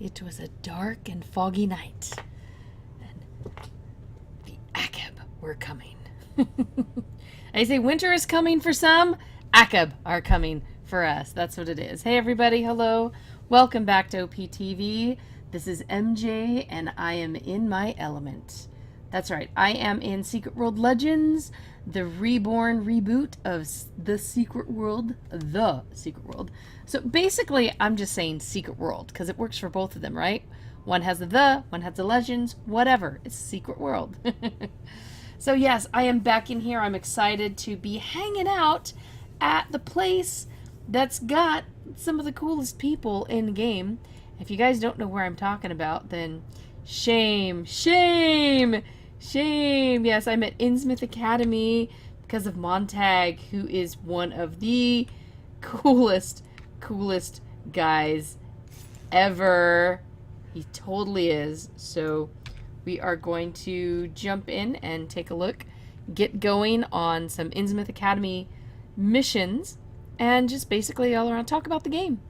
It was a dark and foggy night, and the Akab were coming. I say winter is coming for some, Akab are coming for us. That's what it is. Hey everybody, hello. Welcome back to OPTV. This is MJ, and I am in my element. That's right, I am in Secret World Legends, the reborn reboot of the Secret World. So basically, I'm just saying Secret World, because it works for both of them, right? One has one has the Legends, whatever. It's Secret World. So yes, I am back in here. I'm excited to be hanging out at the place that's got some of the coolest people in the game. If you guys don't know where I'm talking about, then shame, shame, shame. Yes, I'm at Innsmouth Academy because of Montag, who is one of the coolest guys ever. He totally is. So we are going to jump in and take a look, get going on some Innsmouth Academy missions, and just basically all around talk about the game.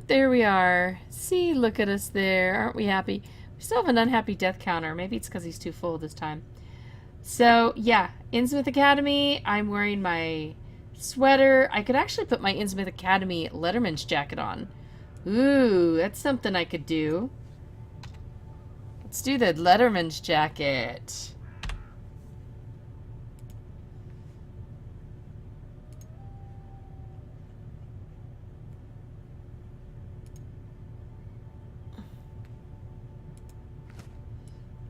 There we are. See, look at us there. Aren't we happy? We still have an unhappy death counter. Maybe it's because he's too full this time. So, yeah, Innsmouth Academy. I'm wearing my sweater. I could actually put my Innsmouth Academy Letterman's jacket on. Ooh, that's something I could do. Let's do the Letterman's jacket.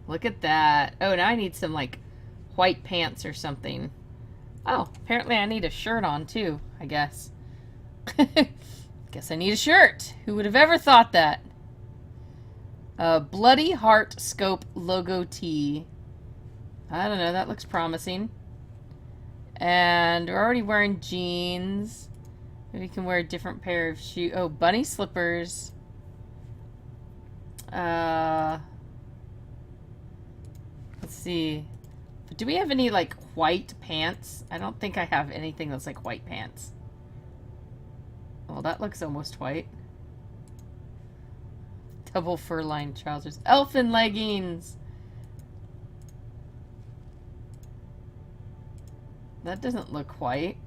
Look at that. Oh, now I need some, like, white pants or something. Oh, apparently I need a shirt on, too, I guess. Guess I need a shirt. Who would have ever thought that? Bloody Heart Scope logo tee. I don't know, that looks promising. And we're already wearing jeans. Maybe we can wear a different pair of shoes. Oh, bunny slippers. Let's see. But do we have any, like, white pants? I don't think I have anything that's, like, white pants. Well, that looks almost white. Double fur-lined trousers. Elfin leggings! That doesn't look white.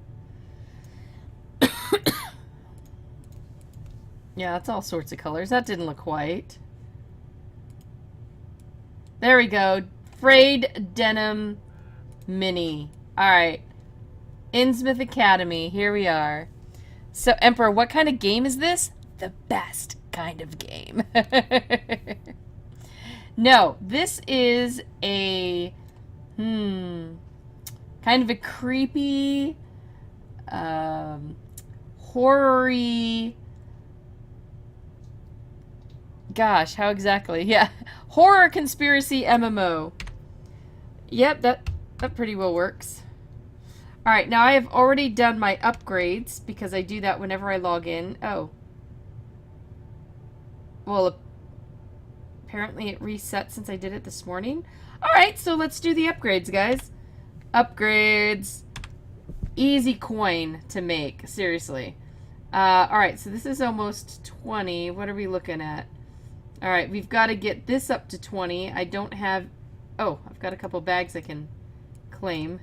Yeah, that's all sorts of colors. That didn't look white. There we go. Frayed denim mini. Alright. Innsmouth Academy. Here we are. So, Emperor, what kind of game is this? The best kind of game. No, this is a kind of a creepy, horror-y. Gosh, how exactly? Yeah. Horror conspiracy MMO. Yep, that pretty well works. Alright, now I have already done my upgrades because I do that whenever I log in. Oh. Well, apparently it reset since I did it this morning. Alright, so let's do the upgrades, guys. Upgrades. Easy coin to make, seriously. Alright, so this is almost 20. What are we looking at? Alright, we've got to get this up to 20. I don't have... Oh, I've got a couple bags I can claim.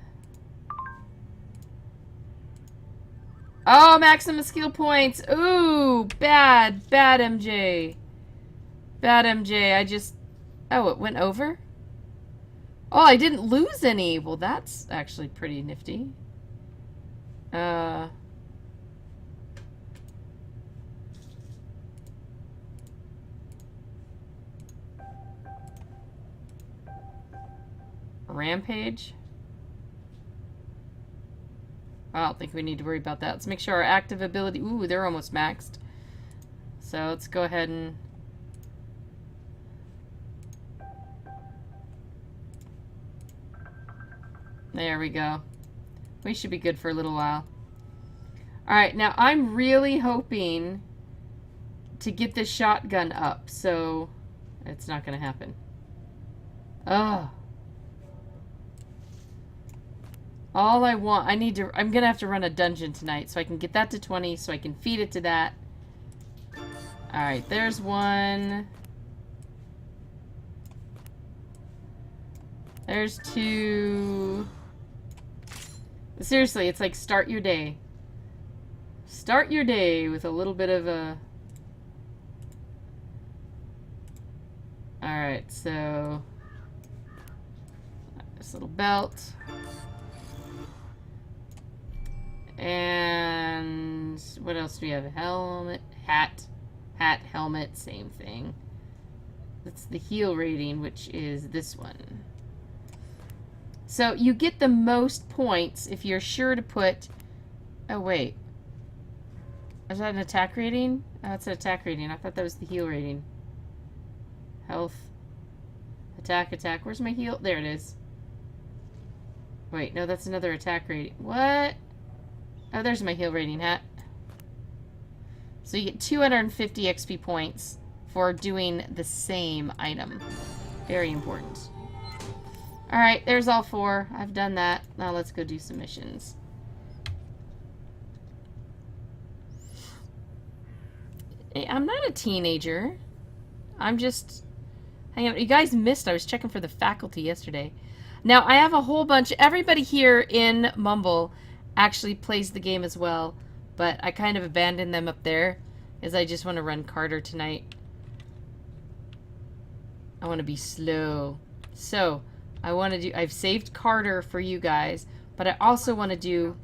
Oh, maximum skill points. Ooh, bad. Bad MJ. Bad MJ. I just... Oh, it went over? Oh, I didn't lose any. Well, that's actually pretty nifty. Rampage? I don't think we need to worry about that. Let's make sure our active ability... Ooh, they're almost maxed. So let's go ahead and... There we go. We should be good for a little while. Alright, now I'm really hoping to get this shotgun up, so it's not going to happen. Oh. All I want, I'm gonna have to run a dungeon tonight, so I can get that to 20, so I can feed it to that. Alright, there's one. There's two. Seriously, it's like start your day. Start your day with a little bit of a... Alright, so... this little belt. And... what else do we have? Helmet, hat. Hat, helmet, same thing. That's the heal rating, which is this one. So you get the most points if you're sure to put... oh, wait. Is that an attack rating? Oh, it's an attack rating. I thought that was the heal rating. Health. Attack, attack. Where's my heal? There it is. Wait, no, that's another attack rating. What? Oh, there's my heal rating hat. So you get 250 XP points for doing the same item. Very important. Alright, there's all 4. I've done that. Now let's go do some missions. Hey, I'm not a teenager. I'm just... hang on. You guys missed. I was checking for the faculty yesterday. Now, I have a whole bunch... everybody here in Mumble actually plays the game as well. But I kind of abandoned them up there. As I just want to run Carter tonight. I want to be slow. So... I want to do... I've saved Carter for you guys, but I also want to do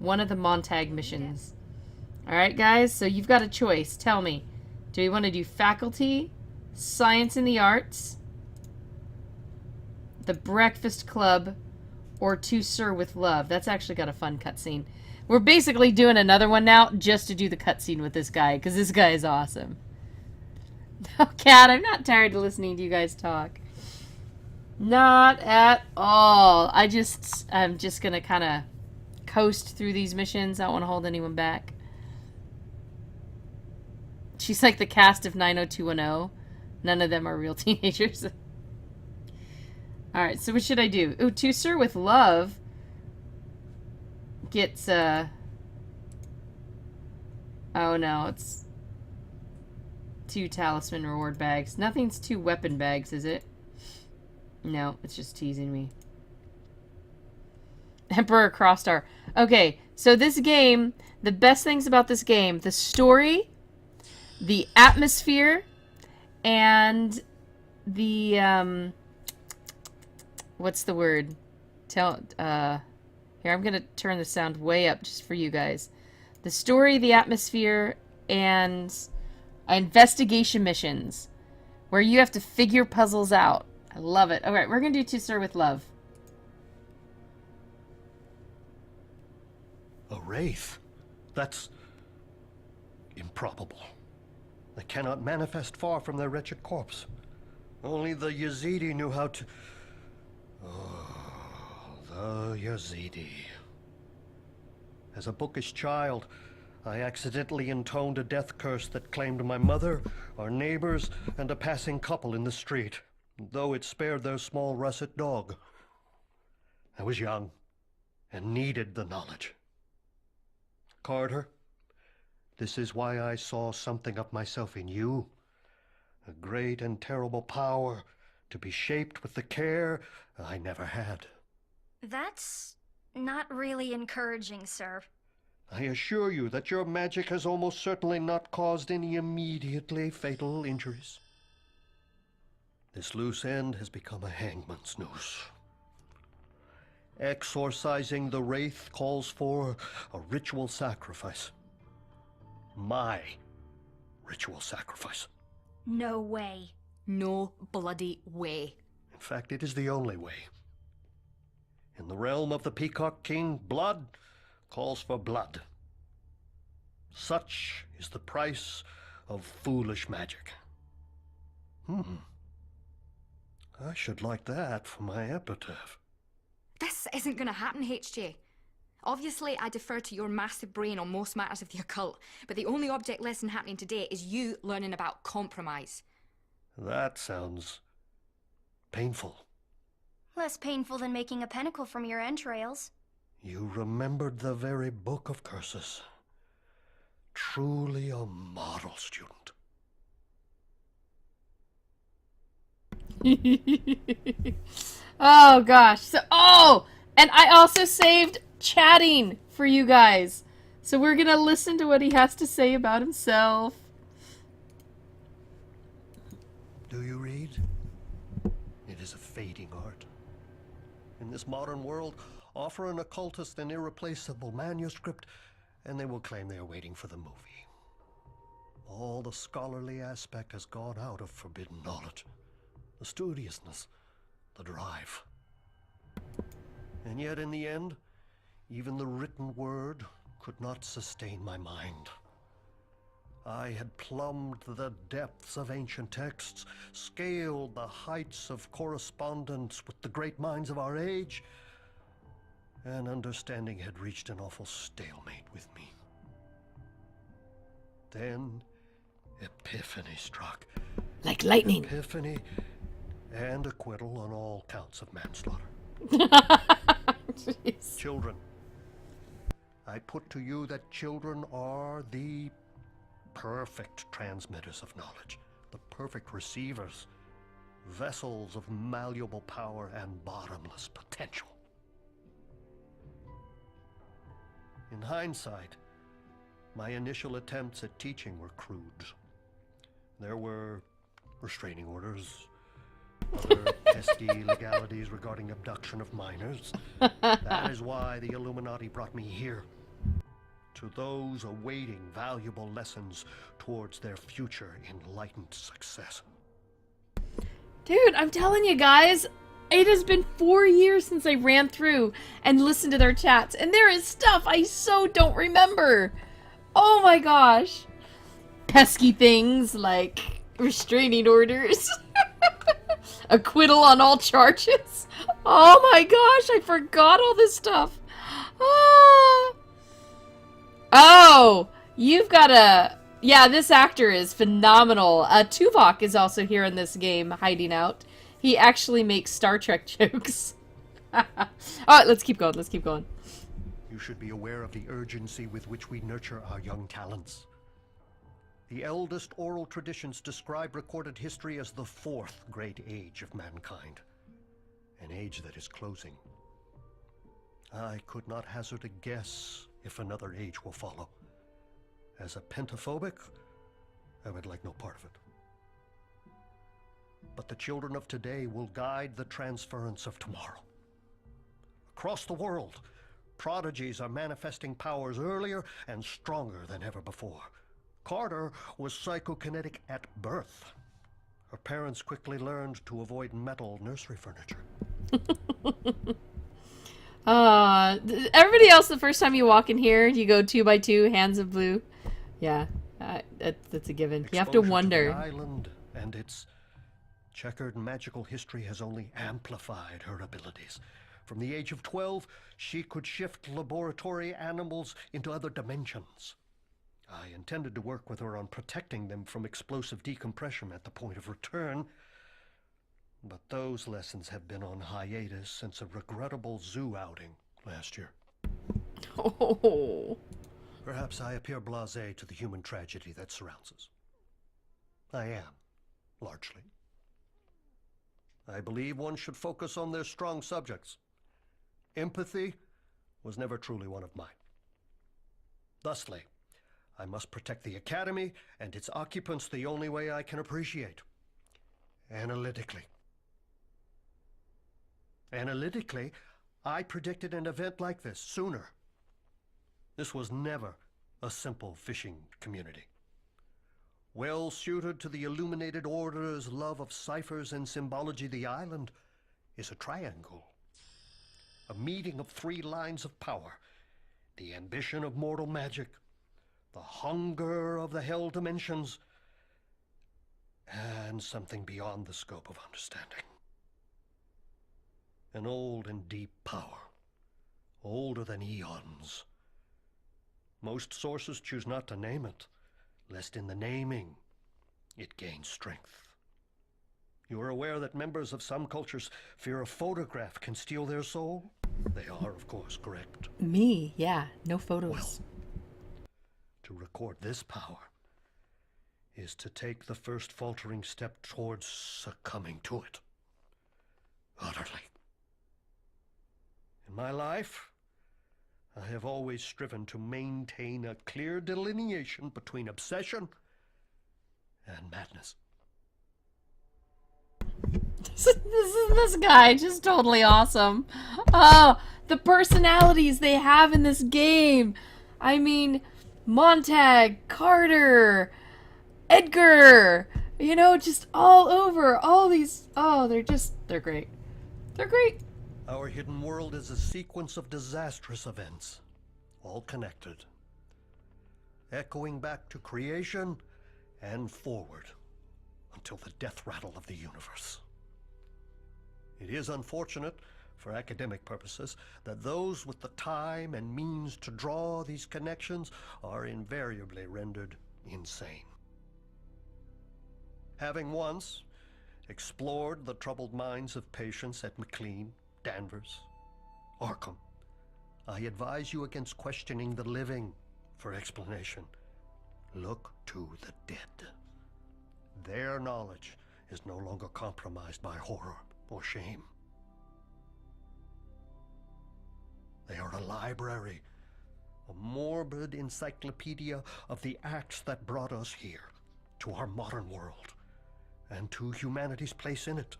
one of the Montag missions. Alright, guys? So you've got a choice. Tell me. Do we want to do faculty, science and the arts, the breakfast club, or To Sir with Love? That's actually got a fun cutscene. We're basically doing another one now just to do the cutscene with this guy, because this guy is awesome. Oh, Cat, I'm not tired of listening to you guys talk. Not at all. I'm just gonna kind of coast through these missions. I don't want to hold anyone back. She's like the cast of 90210. None of them are real teenagers. Alright, so what should I do? Ooh, To Sir with Love gets, oh no, it's 2 talisman reward bags. Nothing's 2 weapon bags, is it? No, it's just teasing me. Emperor Crossstar. Okay, so this game, the best things about this game, the story, the atmosphere, and the, what's the word? Here, I'm gonna turn the sound way up just for you guys. The story, the atmosphere, and investigation missions, where you have to figure puzzles out. I love it. Alright, we're gonna do To Sir with Love. A wraith? That's improbable. They cannot manifest far from their wretched corpse. Only the Yazidi knew how to... oh, the Yazidi. As a bookish child, I accidentally intoned a death curse that claimed my mother, our neighbors, and a passing couple in the street, though it spared their small russet dog. I was young and needed the knowledge. Carter, this is why I saw something of myself in you. A great and terrible power to be shaped with the care I never had. That's not really encouraging, sir. I assure you that your magic has almost certainly not caused any immediately fatal injuries. This loose end has become a hangman's noose. Exorcising the wraith calls for a ritual sacrifice. My ritual sacrifice. No way. No bloody way. In fact, it is the only way. In the realm of the Peacock King, blood calls for blood. Such is the price of foolish magic. I should like that for my epitaph. This isn't going to happen, HJ. Obviously, I defer to your massive brain on most matters of the occult, but the only object lesson happening today is you learning about compromise. That sounds painful. Less painful than making a pentacle from your entrails. You remembered the very book of curses. Truly a model student. Oh gosh. And I also saved chatting for you guys. So we're gonna listen to what he has to say about himself. Do you read? It is a fading art. In this modern world, offer an occultist an irreplaceable manuscript, and they will claim they are waiting for the movie. All the scholarly aspect has gone out of forbidden knowledge. The studiousness, the drive. And yet in the end, even the written word could not sustain my mind. I had plumbed the depths of ancient texts, scaled the heights of correspondence with the great minds of our age, and understanding had reached an awful stalemate with me. Then, epiphany struck. Like lightning. Epiphany and acquittal on all counts of manslaughter. Jeez. Children. I put to you that children are the perfect transmitters of knowledge, the perfect receivers, vessels of malleable power and bottomless potential. In hindsight, my initial attempts at teaching were crude. There were restraining orders, other pesky legalities regarding abduction of minors. That is why the Illuminati brought me here. To those awaiting valuable lessons towards their future enlightened success. Dude, I'm telling you guys, it has been 4 years since I ran through and listened to their chats, and there is stuff I so don't remember. Oh my gosh. Pesky things like restraining orders. Acquittal on all charges. Oh my gosh, I forgot all this stuff. Ah. Oh, you've got a... Yeah, this actor is phenomenal. Tuvok is also here in this game, hiding out. He actually makes Star Trek jokes. Alright, let's keep going, let's keep going. You should be aware of the urgency with which we nurture our young talents. The eldest oral traditions describe recorded history as the fourth great age of mankind. An age that is closing. I could not hazard a guess if another age will follow. As a pentaphobic, I would like no part of it. But the children of today will guide the transference of tomorrow. Across the world, prodigies are manifesting powers earlier and stronger than ever before. Carter was psychokinetic at birth. Her parents quickly learned to avoid metal nursery furniture. Everybody else, the first time you walk in here, you go 2 by 2, hands of blue. Yeah, that's a given. You have to wonder. To the island and its checkered magical history has only amplified her abilities. From the age of 12, she could shift laboratory animals into other dimensions. I intended to work with her on protecting them from explosive decompression at the point of return, but those lessons have been on hiatus since a regrettable zoo outing last year. Oh. Perhaps I appear blasé to the human tragedy that surrounds us. I am, largely. I believe one should focus on their strong subjects. Empathy was never truly one of mine. Thusly, I must protect the Academy and its occupants the only way I can appreciate. Analytically. Analytically, I predicted an event like this sooner. This was never a simple fishing community. Well suited to the Illuminated Order's love of ciphers and symbology, the island is a triangle. A meeting of 3 lines of power. The ambition of mortal magic, the hunger of the hell dimensions, and something beyond the scope of understanding. An old and deep power, older than eons. Most sources choose not to name it, lest in the naming it gains strength. You are aware that members of some cultures fear a photograph can steal their soul? They are, of course, correct. Me, yeah, no photos. To record this power is to take the first faltering step towards succumbing to it. Utterly. In my life, I have always striven to maintain a clear delineation between obsession and madness. This guy just totally awesome. Oh, the personalities they have in this game. I mean, Montag, Carter, Edgar, you know, just all over. All these, oh, they're great. They're great. Our hidden world is a sequence of disastrous events, all connected, echoing back to creation and forward until the death rattle of the universe. It is unfortunate, for academic purposes, that those with the time and means to draw these connections are invariably rendered insane. Having once explored the troubled minds of patients at McLean, Danvers, Arkham, I advise you against questioning the living for explanation. Look to the dead. Their knowledge is no longer compromised by horror or shame. They are a library, a morbid encyclopedia of the acts that brought us here, to our modern world, and to humanity's place in it.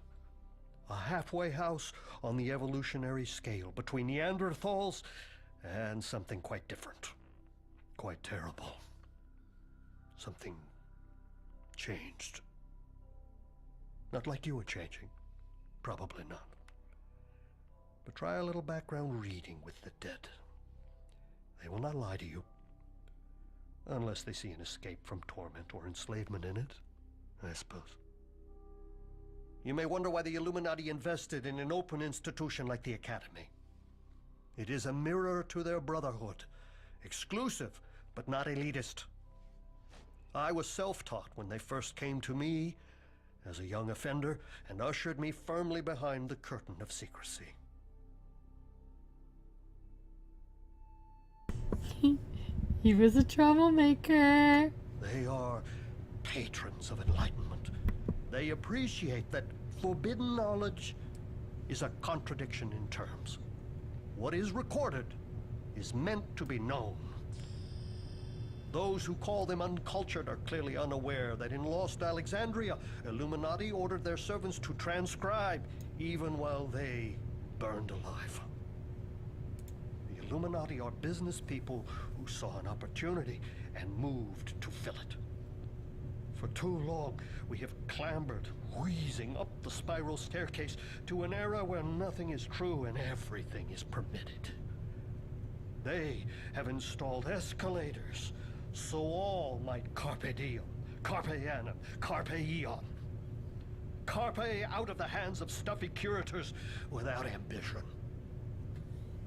A halfway house on the evolutionary scale between Neanderthals and something quite different, quite terrible. Something changed. Not like you were changing. Probably not. But try a little background reading with the dead. They will not lie to you. Unless they see an escape from torment or enslavement in it, I suppose. You may wonder why the Illuminati invested in an open institution like the Academy. It is a mirror to their brotherhood. Exclusive, but not elitist. I was self-taught when they first came to me as a young offender and ushered me firmly behind the curtain of secrecy. He was a troublemaker. They are patrons of enlightenment. They appreciate that forbidden knowledge is a contradiction in terms. What is recorded is meant to be known. Those who call them uncultured are clearly unaware that in lost Alexandria, Illuminati ordered their servants to transcribe even while they burned alive. The Illuminati are business people who saw an opportunity and moved to fill it. For too long, we have clambered, wheezing up the spiral staircase to an era where nothing is true and everything is permitted. They have installed escalators, so all might carpe diem, carpe annum, carpe eon. Carpe out of the hands of stuffy curators without ambition.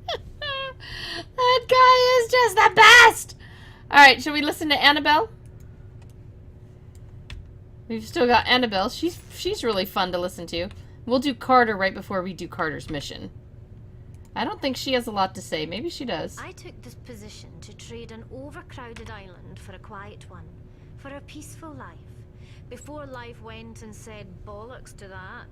That guy is just the best! Alright, should we listen to Annabelle? We've still got Annabelle. She's really fun to listen to. We'll do Carter right before we do Carter's mission. I don't think she has a lot to say. Maybe she does. I took this position to trade an overcrowded island for a quiet one, for a peaceful life, before life went and said bollocks to that.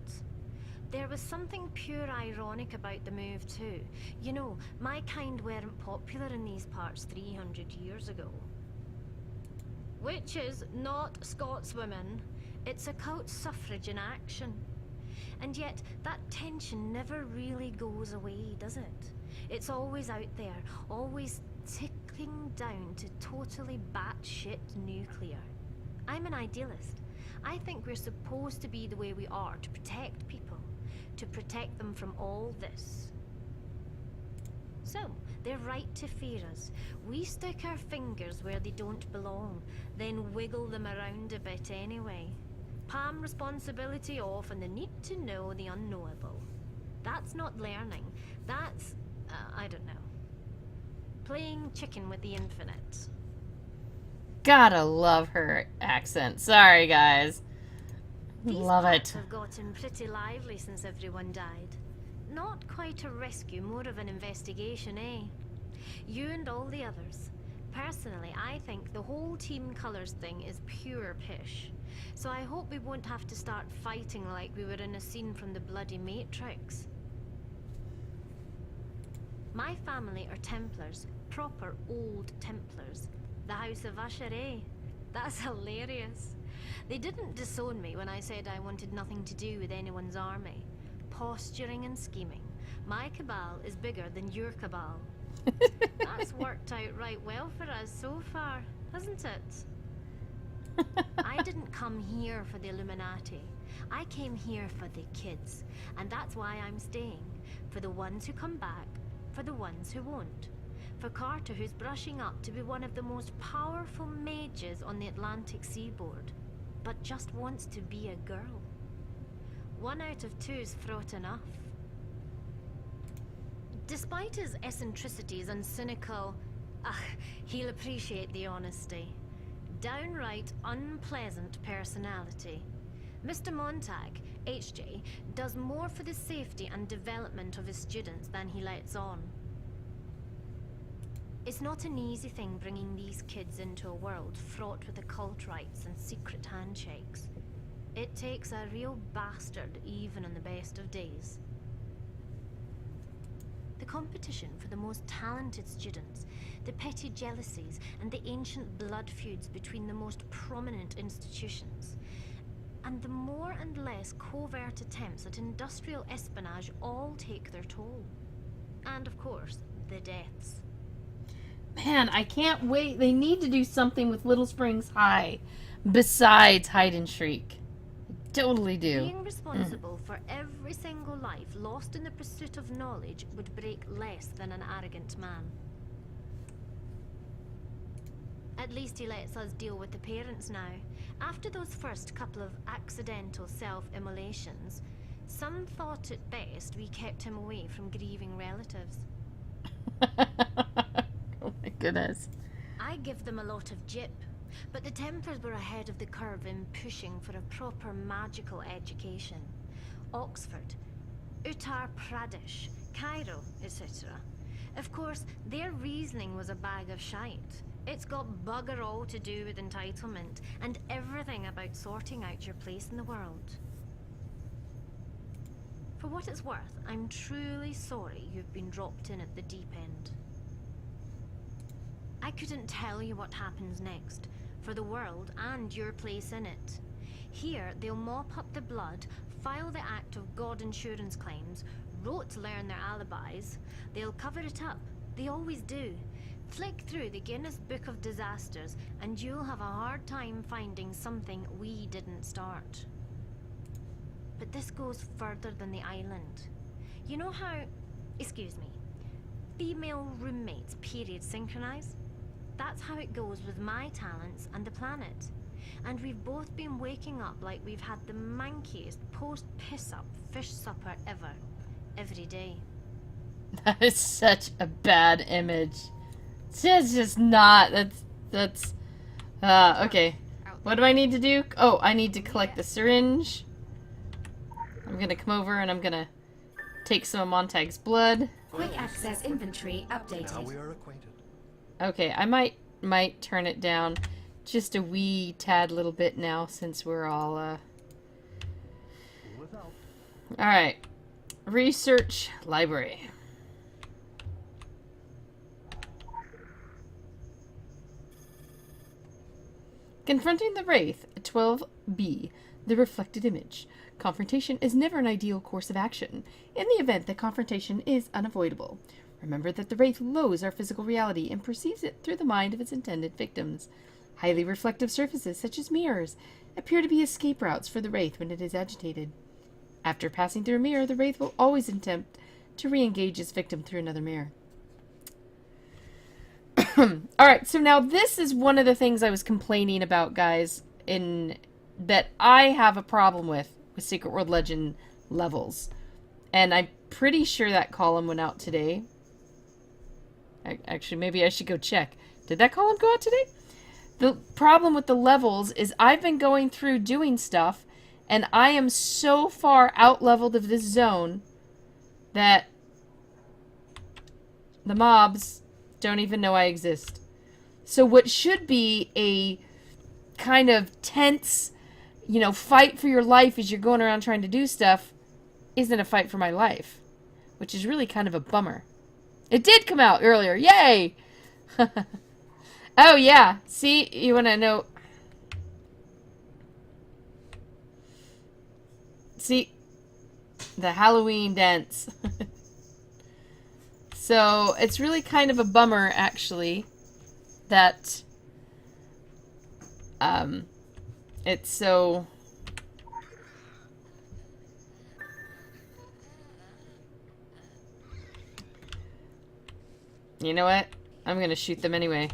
There was something pure ironic about the move too. You know, my kind weren't popular in these parts 300 years ago. Witches, not Scotswomen. It's occult suffrage in action. And yet, that tension never really goes away, does it? It's always out there, always ticking down to totally batshit nuclear. I'm an idealist. I think we're supposed to be the way we are to protect people, to protect them from all this. So, they're right to fear us. We stick our fingers where they don't belong, then wiggle them around a bit anyway. Palm responsibility off and the need to know the unknowable. That's not learning. That's, I don't know. Playing chicken with the infinite. Gotta love her accent. Sorry, guys. These Love parts it. have gotten pretty lively since everyone died. not quite a rescue, more of an investigation, eh? You and all the others. Personally, I think the whole team colours thing is pure pish. So I hope we won't have to start fighting like we were in a scene from the bloody Matrix. My family are Templars, proper old Templars. The House of Usher, eh? That's hilarious. They didn't disown me when I said I wanted nothing to do with anyone's army. Posturing and scheming. My cabal is bigger than your cabal. That's worked out right well for us so far, hasn't it? I didn't come here for the Illuminati. I came here for the kids. And that's why I'm staying. For the ones who come back, for the ones who won't. For Carter, who's brushing up to be one of the most powerful mages on the Atlantic seaboard, but just wants to be a girl. 1 out of 2's fraught enough. Despite his eccentricities and cynical, he'll appreciate the honesty, downright unpleasant personality, Mr. Montag, HJ, does more for the safety and development of his students than he lets on. It's not an easy thing bringing these kids into a world fraught with occult rites and secret handshakes. It takes a real bastard even on the best of days. The competition for the most talented students, the petty jealousies and the ancient blood feuds between the most prominent institutions, and the more and less covert attempts at industrial espionage all take their toll. And of course, the deaths. Man, I can't wait. They need to do something with Little Springs High besides hide and shriek. Totally do. Being responsible for every single life lost in the pursuit of knowledge would break less than an arrogant man. At least he lets us deal with the parents now. After those first couple of accidental self-immolations, some thought it best we kept him away from grieving relatives. Oh my goodness. I give them a lot of jip, but the Templars were ahead of the curve in pushing for a proper magical education. Oxford, Uttar Pradesh, Cairo, etc. Of course, their reasoning was a bag of shite. It's got bugger all to do with entitlement and everything about sorting out your place in the world. For what it's worth, I'm truly sorry you've been dropped in at the deep end. I couldn't tell you what happens next, for the world and your place in it. Here, they'll mop up the blood, file the act of God insurance claims, rote learn their alibis. They'll cover it up. They always do. Flick through the Guinness Book of Disasters, and you'll have a hard time finding something we didn't start. But this goes further than the island. You know how, excuse me, female roommates period synchronize? That's how it goes with my talents and the planet. And we've both been waking up like we've had the mankiest post-piss-up fish supper ever. Every day. That is such a bad image. It's just not. That's okay. What do I need to do? Oh, I need to collect the syringe. I'm gonna come over and I'm gonna take some of Montag's blood. Quick access inventory updated. Now we are acquainted. Okay, I might turn it down just a wee tad little bit now since we're all Without. Alright. Research library. Confronting the Wraith, 12B, the reflected image. Confrontation is never an ideal course of action, in the event that confrontation is unavoidable. Remember that the Wraith loathes our physical reality and perceives it through the mind of its intended victims. Highly reflective surfaces, such as mirrors, appear to be escape routes for the Wraith when it is agitated. After passing through a mirror, the Wraith will always attempt to re-engage its victim through another mirror. Alright, so now this is one of the things I was complaining about, guys, in that I have a problem with Secret World Legend levels. And I'm pretty sure that column went out today. Actually, maybe I should go check. Did that column go out today? The problem with the levels is I've been going through doing stuff, and I am so far out-leveled of this zone that the mobs don't even know I exist. So what should be a kind of tense, you know, fight for your life as you're going around trying to do stuff isn't a fight for my life, which is really kind of a bummer. It did come out earlier. Yay! Oh, yeah. See, you want to know... See, the Halloween dance. So, it's really kind of a bummer, actually, that it's so... You know what? I'm gonna shoot them anyway.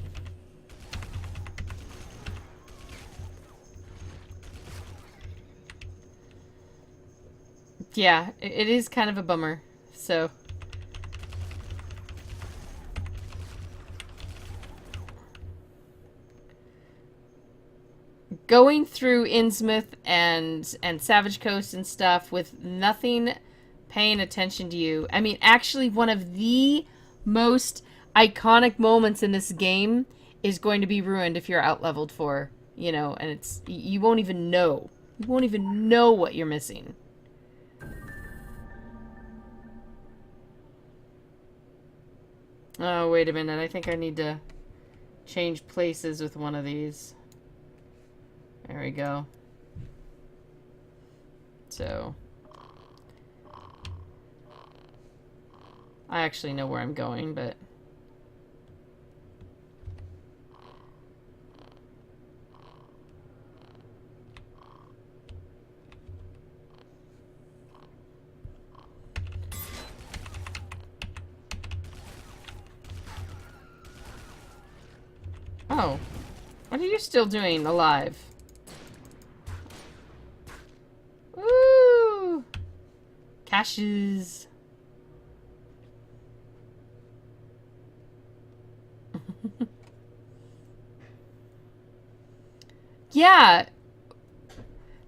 Yeah, it is kind of a bummer, so... Going through Innsmouth and Savage Coast and stuff with nothing paying attention to you. I mean, actually one of the most iconic moments in this game is going to be ruined if you're out-leveled for, you know, and it's... You won't even know. You won't even know what you're missing. Oh, wait a minute. I think I need to change places with one of these. There we go. So. I actually know where I'm going, but... Oh. What are you still doing alive? Woo! Caches. Yeah.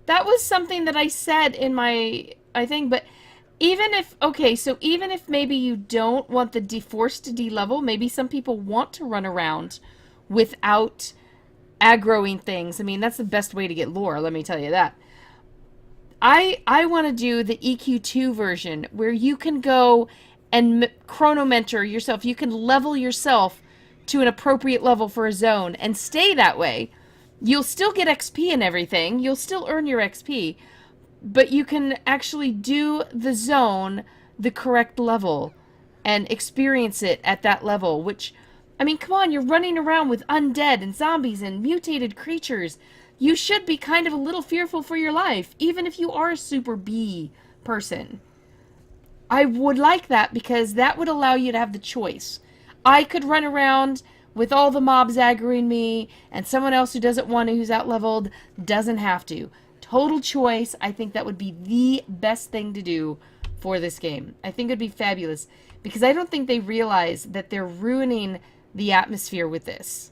That was something that I said in my thing, but even if, okay, so even if maybe you don't want the force to de-level, maybe some people want to run around without aggroing things. I mean, that's the best way to get lore, let me tell you that. I want to do the EQ2 version where you can go and chronometer yourself. You can level yourself to an appropriate level for a zone and stay that way. You'll still get XP and everything. You'll still earn your XP. But you can actually do the zone the correct level and experience it at that level, which, I mean, come on, you're running around with undead and zombies and mutated creatures. You should be kind of a little fearful for your life, even if you are a super B person. I would like that because that would allow you to have the choice. I could run around with all the mobs aggroing me, and someone else who doesn't want to, who's out-leveled, doesn't have to. Total choice. I think that would be the best thing to do for this game. I think it would be fabulous, because I don't think they realize that they're ruining the atmosphere with this.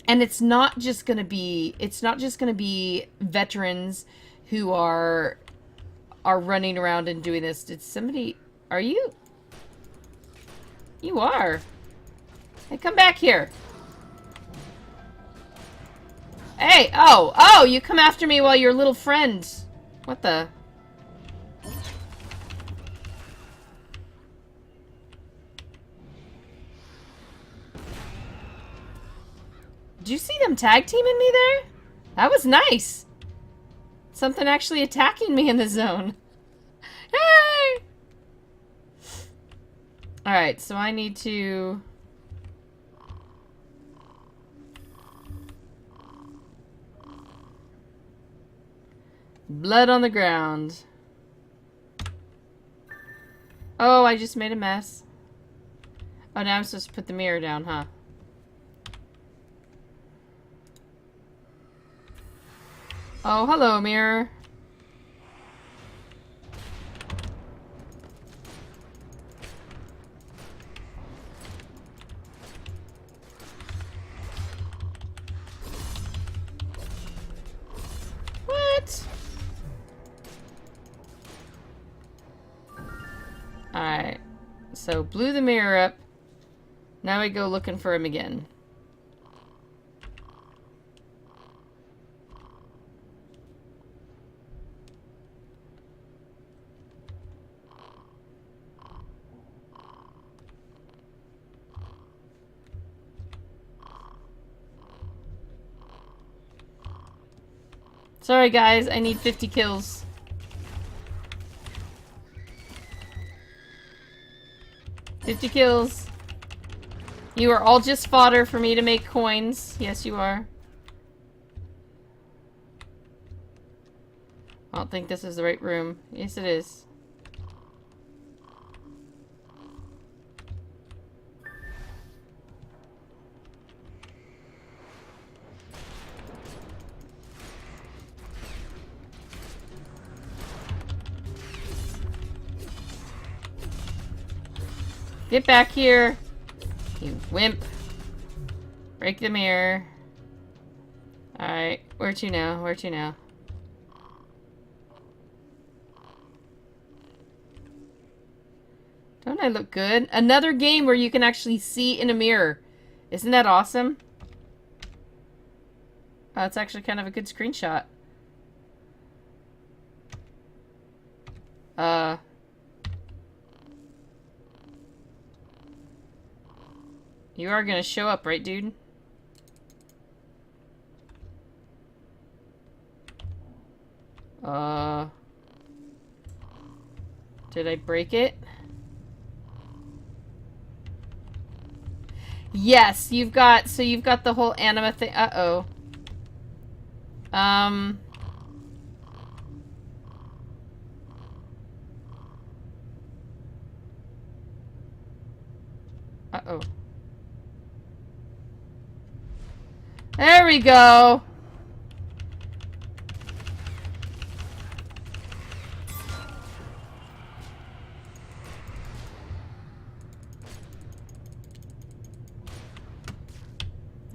And it's not just going to be veterans who are running around and doing this. Did somebody... Are you? You are. Hey, come back here. Hey, oh, you come after me while your little friend... What the... Did you see them tag teaming me there? That was nice. Something actually attacking me in the zone. Hey! Alright, so I need to... Blood on the ground. Oh, I just made a mess. Oh, now I'm supposed to put the mirror down, huh? Oh, hello, mirror. What? So blew the mirror up. Now we go looking for him again. Sorry guys, I need 50 kills. $50 kills. You are all just fodder for me to make coins. Yes, you are. I don't think this is the right room. Yes, it is. Get back here, you wimp. Break the mirror. Alright, where to now? Where to now? Don't I look good? Another game where you can actually see in a mirror. Isn't that awesome? Oh, it's actually kind of a good screenshot. You are gonna show up, right, dude? Did I break it? Yes, you've got the whole anima thing. Uh-oh. Uh-oh. There we go.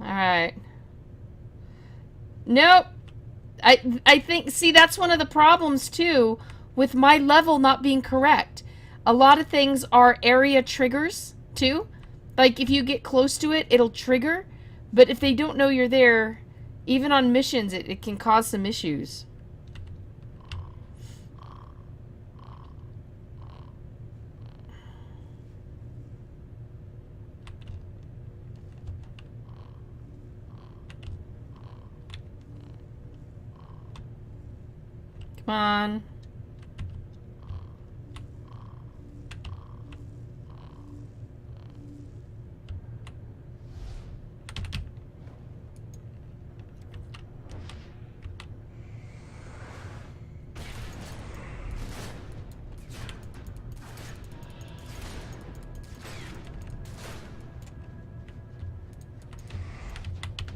All right. Nope. I think, see, that's one of the problems too with my level not being correct. A lot of things are area triggers too. Like if you get close to it, it'll trigger. But if they don't know you're there, even on missions, it can cause some issues. Come on.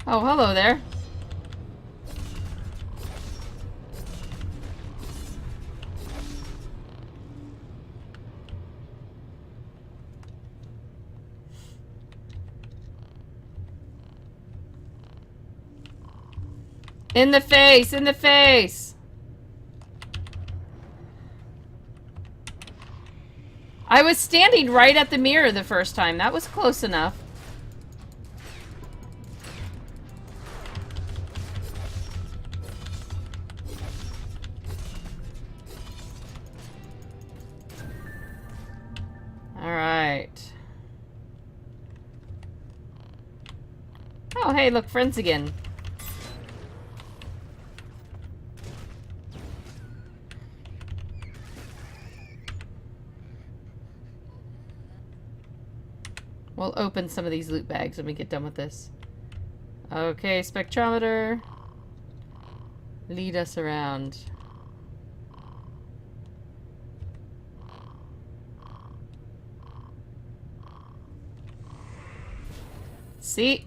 Oh, hello there. In the face! In the face! I was standing right at the mirror the first time. That was close enough. Alright. Oh, hey, look, friends again. We'll open some of these loot bags when we get done with this. Okay, spectrometer. Lead us around. See?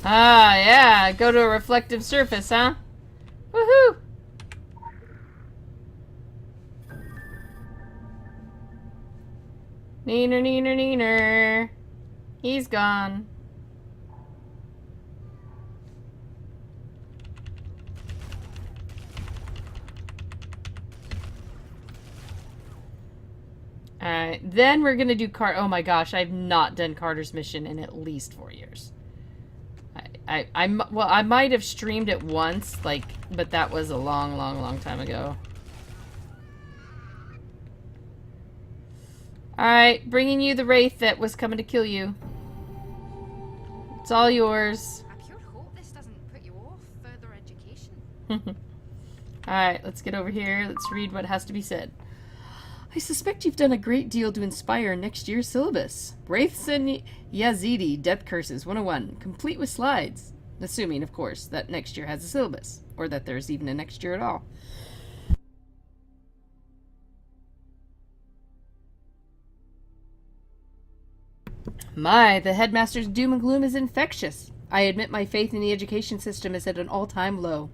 Ah, yeah. Go to a reflective surface, huh? Woohoo! Neener, neener, neener. He's gone. Alright, then we're gonna do Carter. Oh my gosh, I've not done Carter's mission in at least 4 years. Well, I might have streamed it once, like, but that was a long, long, long time ago. Alright, bringing you the wraith that was coming to kill you. It's all yours. I pure hope this doesn't put you off further education. Alright, let's get over here. Let's read what has to be said. I suspect you've done a great deal to inspire next year's syllabus. Wraiths and Yazidi Death Curses 101, complete with slides. Assuming, of course, that next year has a syllabus, or that there's even a next year at all. My, the headmaster's doom and gloom is infectious. I admit my faith in the education system is at an all-time low.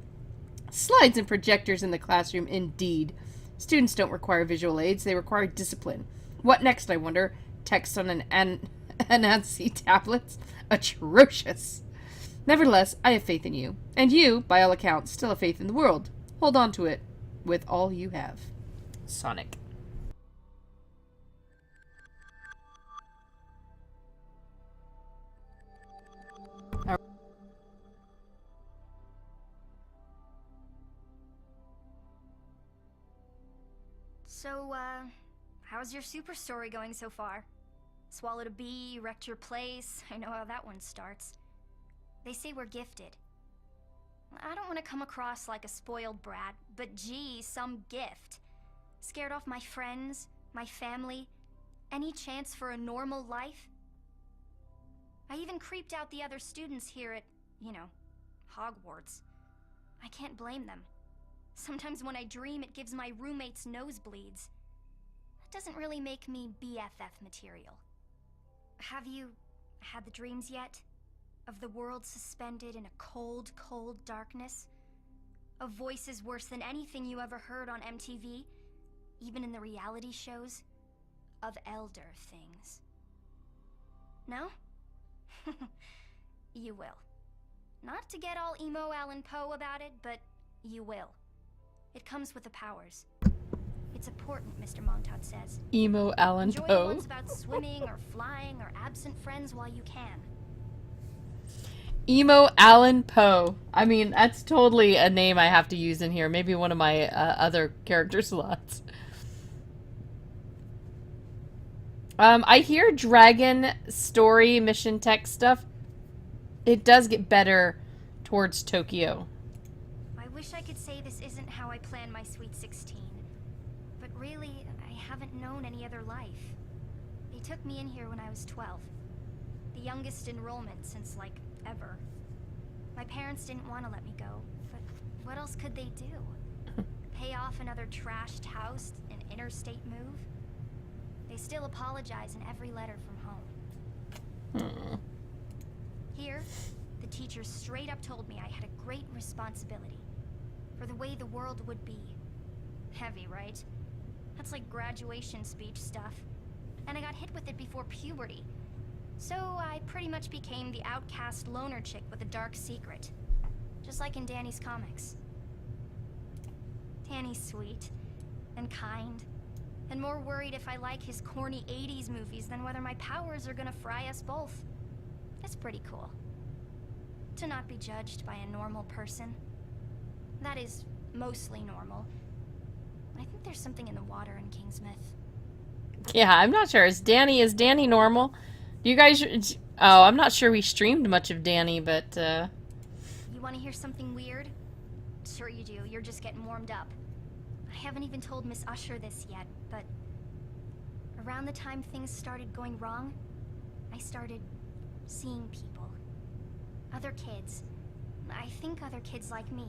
Slides and projectors in the classroom, indeed. Students don't require visual aids, they require discipline. What next, I wonder? Text on an Anansi tablets? Atrocious. Nevertheless, I have faith in you. And you, by all accounts, still have faith in the world. Hold on to it with all you have. Sonic. So, how's your super story going so far? Swallowed a bee, wrecked your place. I know how that one starts. They say we're gifted. I don't want to come across like a spoiled brat, but gee, some gift. Scared off my friends, my family, any chance for a normal life. I even creeped out the other students here at, Hogwarts. I can't blame them. Sometimes when I dream, it gives my roommates nosebleeds. That doesn't really make me BFF material. Have you had the dreams yet? Of the world suspended in a cold, cold darkness? Of voices worse than anything you ever heard on MTV? Even in the reality shows? Of elder things? No? You will. Not to get all emo Alan Poe about it, but you will. It comes with the powers. It's important, Mr. Montag says. Emo Alan Enjoy the Poe. ones about swimming or flying or absent friends while you can. Emo Alan Poe. I mean, that's totally a name I have to use in here. Maybe one of my other character slots. I hear Dragon story mission text stuff. It does get better towards Tokyo. I wish I could say this isn't how I planned my Sweet 16. But really, I haven't known any other life. They took me in here when I was 12. The youngest enrollment since, ever. My parents didn't want to let me go, but what else could they do? Pay off another trashed house, an interstate move? They still apologize in every letter from home. Here, the teacher straight up told me I had a great responsibility for the way the world would be. Heavy, right? That's like graduation speech stuff. And I got hit with it before puberty. So I pretty much became the outcast loner chick with a dark secret. Just like in Danny's comics. Danny's sweet and kind and more worried if I like his corny 80s movies than whether my powers are gonna fry us both. It's pretty cool. To not be judged by a normal person. That is, mostly normal. I think there's something in the water in Kingsmouth. Yeah, I'm not sure. Is Danny normal? You guys... Oh, I'm not sure we streamed much of Danny, but, You want to hear something weird? Sure you do. You're just getting warmed up. I haven't even told Miss Usher this yet, but... around the time things started going wrong, I started seeing people. Other kids. I think other kids like me.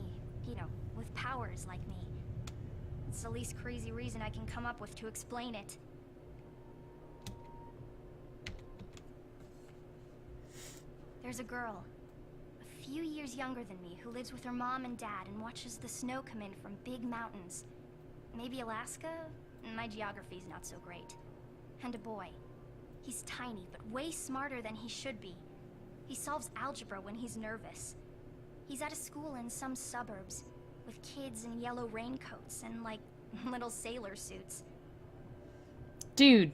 With powers like me. It's the least crazy reason I can come up with to explain it. There's a girl, a few years younger than me, who lives with her mom and dad and watches the snow come in from big mountains. Maybe Alaska? My geography's not so great. And a boy. He's tiny, but way smarter than he should be. He solves algebra when he's nervous. He's at a school in some suburbs, with kids in yellow raincoats and, like, little sailor suits. Dude,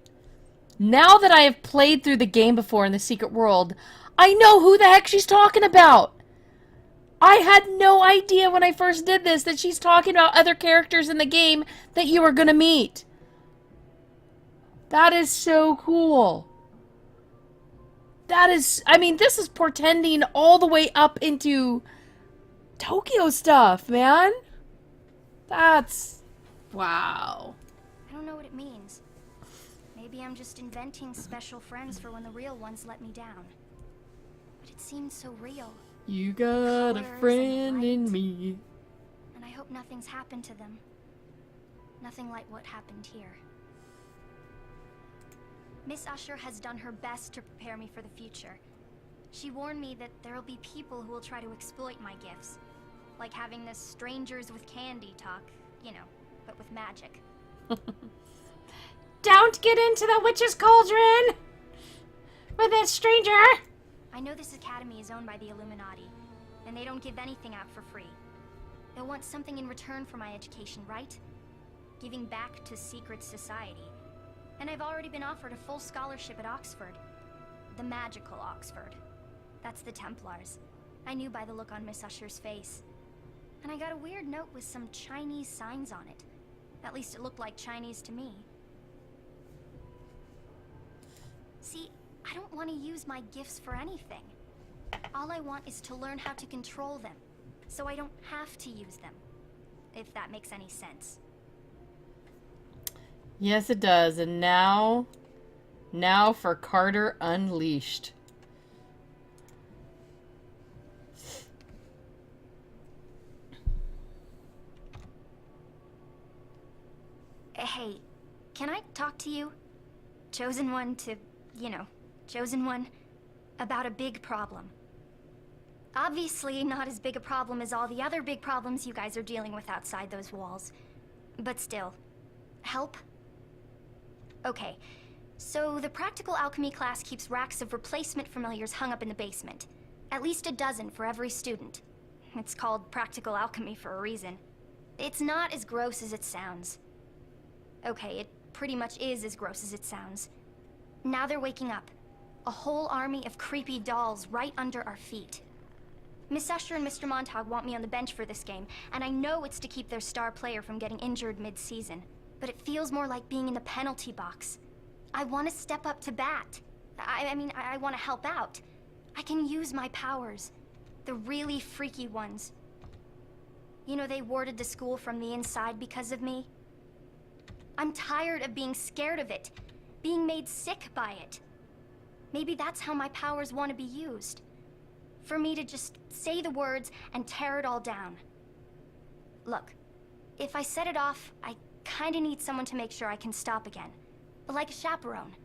now that I have played through the game before in the Secret World, I know who the heck she's talking about. I had no idea when I first did this that she's talking about other characters in the game that you are going to meet. That is so cool. That is, I mean, this is portending all the way up into Tokyo stuff, man. That's, wow. I don't know what it means. Maybe I'm just inventing special friends for when the real ones let me down. But it seemed so real. You got a Colors friend and in light. me. And I hope nothing's happened to them. Nothing like what happened here. Miss Usher has done her best to prepare me for the future. She warned me that there'll be people who will try to exploit my gifts. Like having this strangers with candy talk, you know, but with magic. Don't get into the witch's cauldron with that stranger. I know this academy is owned by the Illuminati, and they don't give anything out for free. They'll want something in return for my education, right? Giving back to secret society. And I've already been offered a full scholarship at Oxford. The magical Oxford. That's the Templars. I knew by the look on Miss Usher's face. And I got a weird note with some Chinese signs on it. At least it looked like Chinese to me. See, I don't want to use my gifts for anything. All I want is to learn how to control them, so I don't have to use them. If that makes any sense. Yes, it does. And now for Carter Unleashed. Hey, can I talk to you? Chosen one to, you know, chosen one about a big problem. Obviously not as big a problem as all the other big problems you guys are dealing with outside those walls. But still, help? Okay, so the practical alchemy class keeps racks of replacement familiars hung up in the basement. At least a dozen for every student. It's called practical alchemy for a reason. It's not as gross as it sounds. Okay, it pretty much is as gross as it sounds. Now they're waking up. A whole army of creepy dolls right under our feet. Miss Usher and Mr. Montag want me on the bench for this game, and I know it's to keep their star player from getting injured mid-season. But it feels more like being in the penalty box. I want to step up to bat. I mean, I want to help out. I can use my powers. The really freaky ones. You know, they warded the school from the inside because of me. I'm tired of being scared of it. Being made sick by it. Maybe that's how my powers want to be used. For me to just say the words and tear it all down. Look, if I set it off, I kinda need someone to make sure I can stop again. Like a chaperone.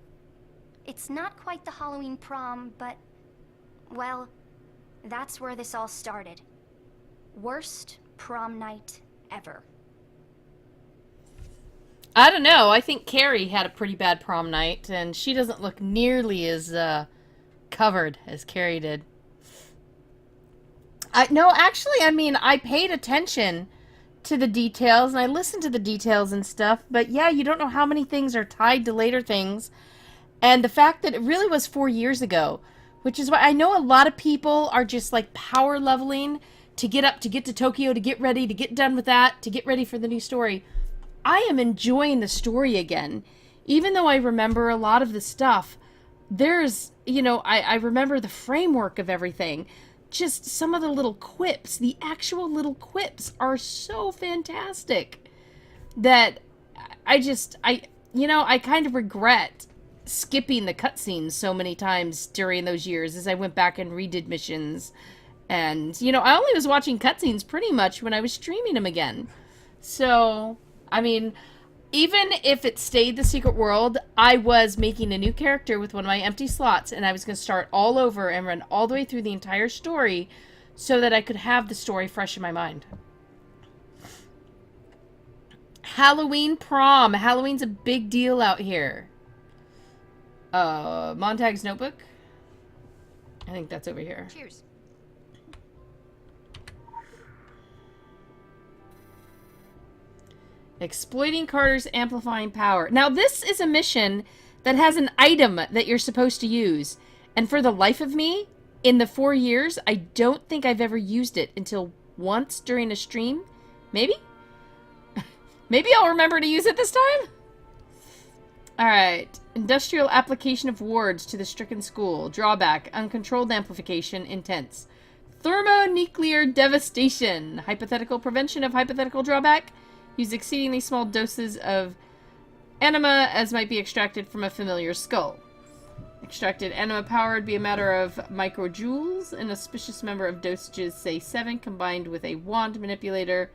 It's not quite the Halloween prom, but... well, that's where this all started. Worst prom night ever. I don't know. I think Carrie had a pretty bad prom night, and she doesn't look nearly as covered as Carrie did. No, actually, I mean, I paid attention to the details, and I listened to the details and stuff, but yeah, you don't know how many things are tied to later things, and the fact that it really was 4 years ago, which is why I know a lot of people are just, like, power leveling to get up, to get to Tokyo, to get ready, to get done with that, to get ready for the new story. I am enjoying the story again. Even though I remember a lot of the stuff, there's, you know, I remember the framework of everything. Just some of the little quips, the actual little quips are so fantastic that I kind of regret skipping the cutscenes so many times during those years as I went back and redid missions. And, you know, I only was watching cutscenes pretty much when I was streaming them again. So, I mean, even if it stayed the Secret World, I was making a new character with one of my empty slots, and I was going to start all over and run all the way through the entire story so that I could have the story fresh in my mind. Halloween prom. Halloween's a big deal out here. Montag's notebook. I think that's over here. Cheers. Exploiting Carter's amplifying power. Now, this is a mission that has an item that you're supposed to use. And for the life of me, in the 4 years, I don't think I've ever used it until once during a stream. Maybe? Maybe I'll remember to use it this time? Alright. Industrial application of wards to the stricken school. Drawback. Uncontrolled amplification. Intense. Thermonuclear devastation. Hypothetical prevention of hypothetical drawback. Use exceedingly small doses of anima as might be extracted from a familiar skull. Extracted anima power would be a matter of microjoules. An auspicious member of dosages, say 7, combined with a wand manipulator.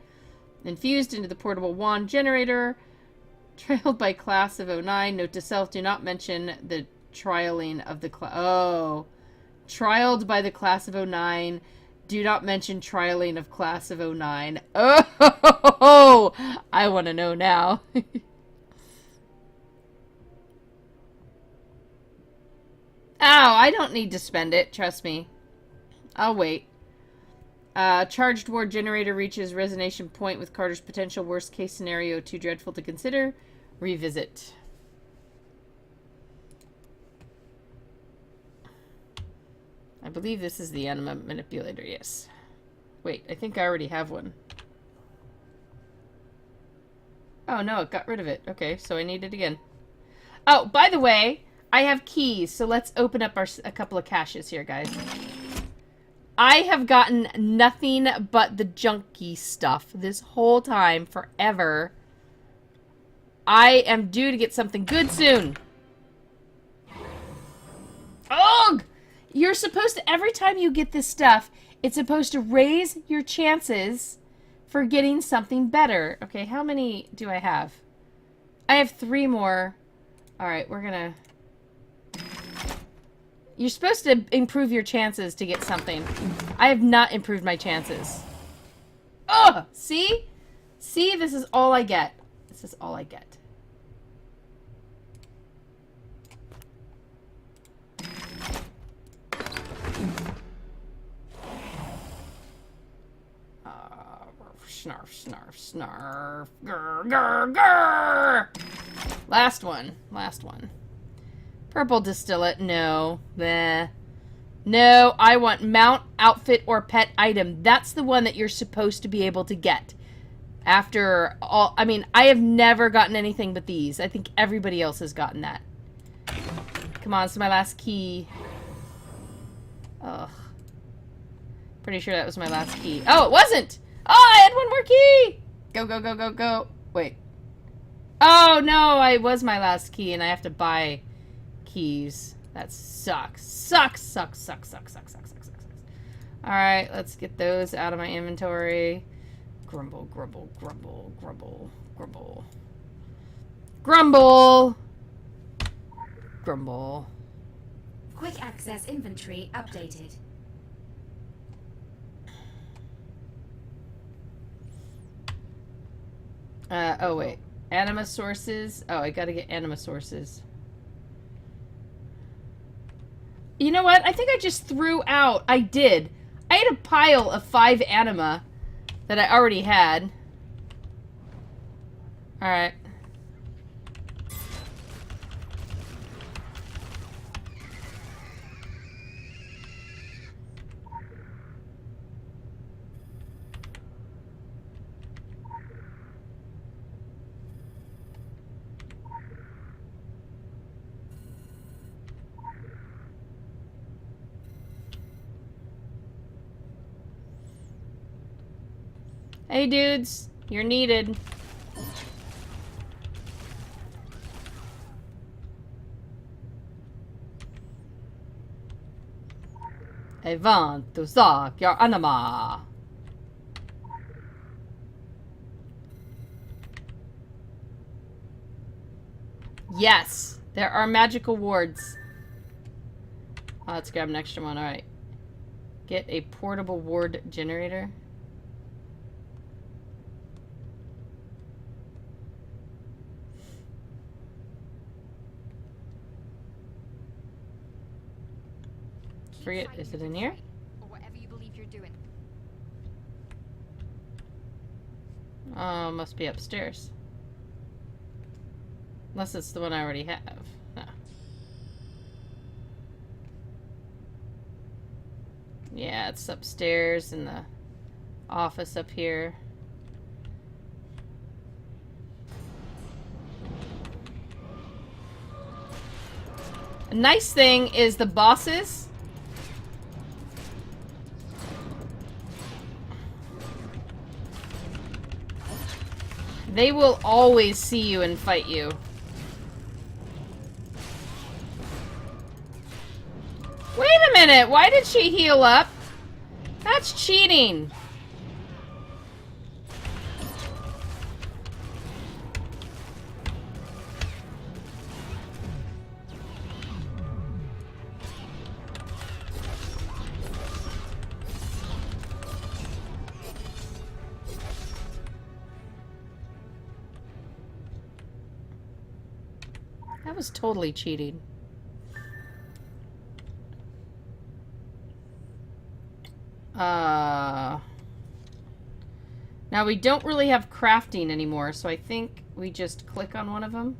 Infused into the portable wand generator. Trailed by class of 09. Note to self, do not mention the trialing of the class. Oh. Trialed by the class of 09. Do not mention trialing of class of 09. Oh, I want to know now. Ow, I don't need to spend it. Trust me. I'll wait. Charged ward generator reaches resonation point with Carter's potential worst case scenario. Too dreadful to consider. Revisit. I believe this is the anima manipulator, yes. Wait, I think I already have one. Oh, no, it got rid of it. Okay, so I need it again. Oh, by the way, I have keys, so let's open up a couple of caches here, guys. I have gotten nothing but the junky stuff this whole time, forever. I am due to get something good soon. Ugh! You're supposed to, every time you get this stuff, it's supposed to raise your chances for getting something better. Okay, how many do I have? I have 3 more. Alright, we're gonna... You're supposed to improve your chances to get something. I have not improved my chances. Ugh! See? See? This is all I get. This is all I get. Snarf, snarf, snarf. Grr, grr, grr! Last one. Last one. Purple distillate. No. Bleh. No, I want mount, outfit, or pet item. That's the one that you're supposed to be able to get. After all... I mean, I have never gotten anything but these. I think everybody else has gotten that. Come on, it's my last key. Ugh. Pretty sure that was my last key. Oh, it wasn't! Oh, I had one more key! Go, go, go, go, go. Wait. Oh, no, it was my last key, and I have to buy keys. That sucks. Sucks, sucks, sucks, sucks, sucks, sucks, sucks, sucks. Alright, let's get those out of my inventory. Grumble, grumble, grumble, grumble, grumble. Grumble! Grumble. Quick access inventory updated. Oh wait. Anima sources. Oh, I gotta get anima sources. You know what? I think I just threw out... I did. I had a pile of 5 anima that I already had. Alright. Hey dudes, you're needed. I want to suck your anima. Yes, there are magical wards. Oh, let's grab an extra one. Alright. Get a portable ward generator. forget. Is it in here? Or whatever you believe you're doing. Oh, must be upstairs. Unless it's the one I already have. No. Yeah, it's upstairs in the office up here. A nice thing is the bosses. They will always see you and fight you. Wait a minute, why did she heal up? That's cheating. That was totally cheating. Now we don't really have crafting anymore, so I think we just click on one of them.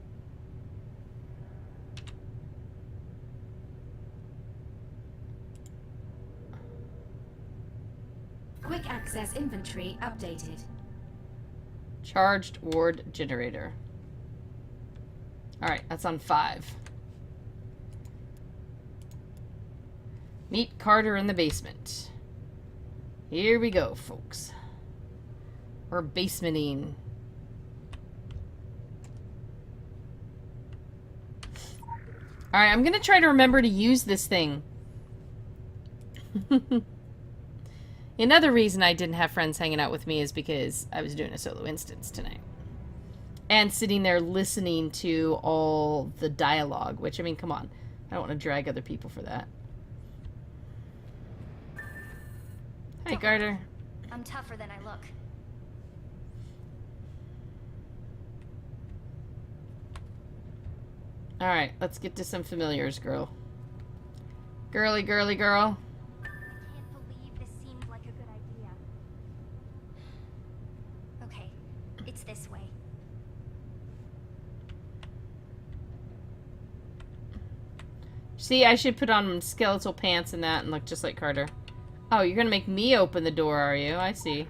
Quick access inventory updated. Charged ward generator. Alright, that's on 5. Meet Carter in the basement. Here we go, folks. We're basementing. Alright, I'm gonna try to remember to use this thing. Another reason I didn't have friends hanging out with me is because I was doing a solo instance tonight. And sitting there listening to all the dialogue, which, I mean, come on. I don't want to drag other people for that. Hi, Carter. I'm tougher than I look. Alright, let's get to some familiars, girl. Girly, girly, girl. I can't believe this seemed like a good idea. Okay, it's this way. See, I should put on skeletal pants and that and look just like Carter. Oh, you're gonna make me open the door, are you? I see.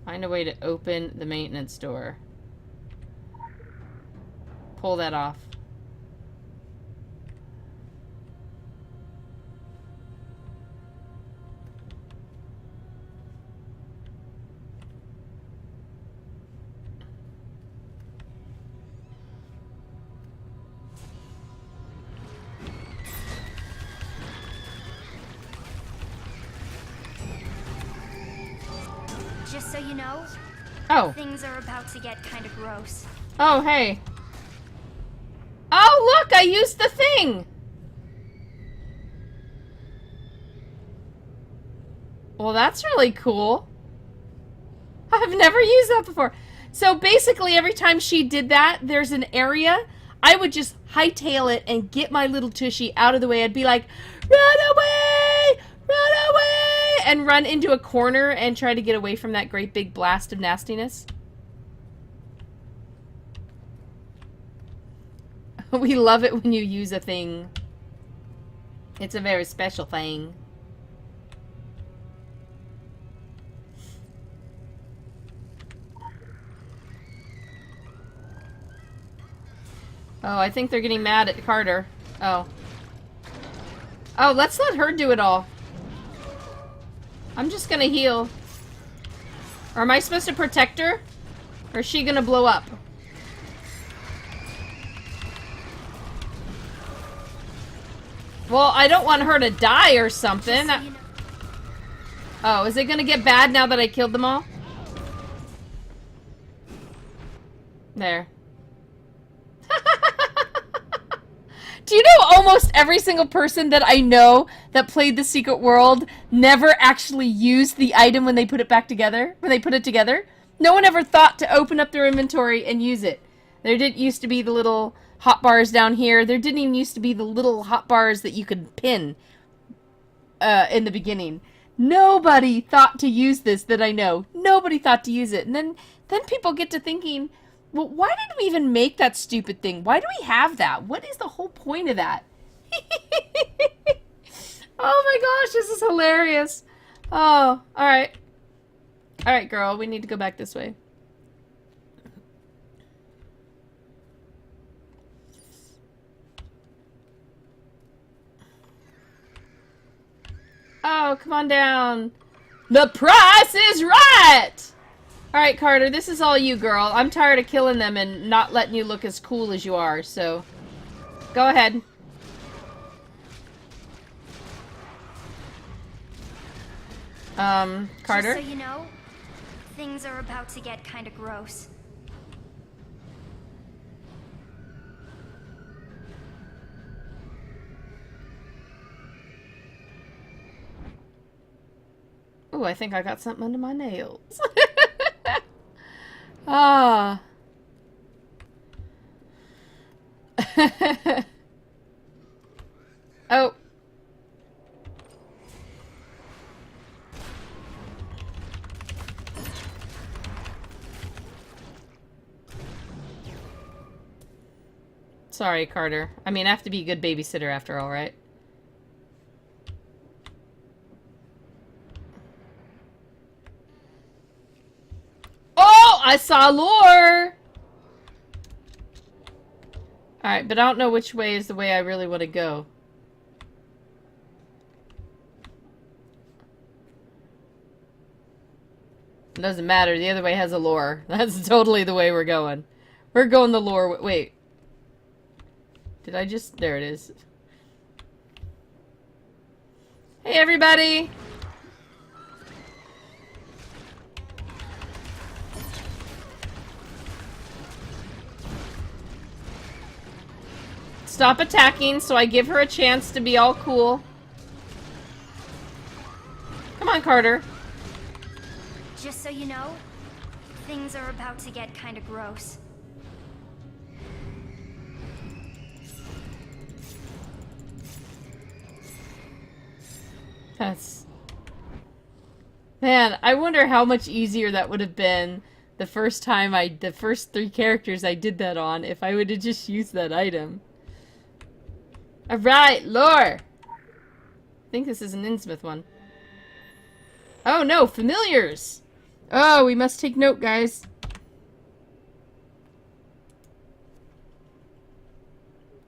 Find a way to open the maintenance door. Pull that off. Just so you know, Oh. things are about to get kind of gross. Oh, hey. Oh, look! I used the thing! Well, that's really cool. I've never used that before. So basically, every time she did that, there's an area. I would just hightail it and get my little tushy out of the way. I'd be like, run away! Run away! And run into a corner and try to get away from that great big blast of nastiness. We love it when you use a thing. It's a very special thing. Oh, I think they're getting mad at Carter. Oh. Oh, let's let her do it all. I'm just gonna heal. Or am I supposed to protect her? Or is she gonna blow up? Well, I don't want her to die or something. So you know, Oh, is it gonna get bad now that I killed them all? There. Do you know almost every single person that I know that played The Secret World never actually used the item when they put it back together? When they put it together? No one ever thought to open up their inventory and use it. There didn't used to be the little hot bars down here. There didn't even used to be the little hot bars that you could pin in the beginning. Nobody thought to use this that I know. Nobody thought to use it. And then people get to thinking, well, why did we even make that stupid thing? Why do we have that? What is the whole point of that? Oh my gosh, this is hilarious. Oh, alright. Alright, girl, we need to go back this way. Oh, come on down. The price is right! Alright, Carter, this is all you, girl. I'm tired of killing them and not letting you look as cool as you are, so... Go ahead. Carter? Just so you know, things are about to get kind of gross. Ooh, I think I got something under my nails. Ah. Oh. Sorry, Carter. I mean, I have to be a good babysitter after all, right? Oh, I saw lore! Alright, but I don't know which way is the way I really want to go. It doesn't matter. The other way has a lore. That's totally the way we're going. We're going the lore. Wait. Did I just... There it is. Hey, everybody! Stop attacking so I give her a chance to be all cool. Come on, Carter. Just so you know, things are about to get kind of gross. That's... Man, I wonder how much easier that would have been the first time the first 3 characters I did that on if I would have just used that item. Alright, lore! I think this is an Innsmouth one. Oh no, familiars! Oh, we must take note, guys.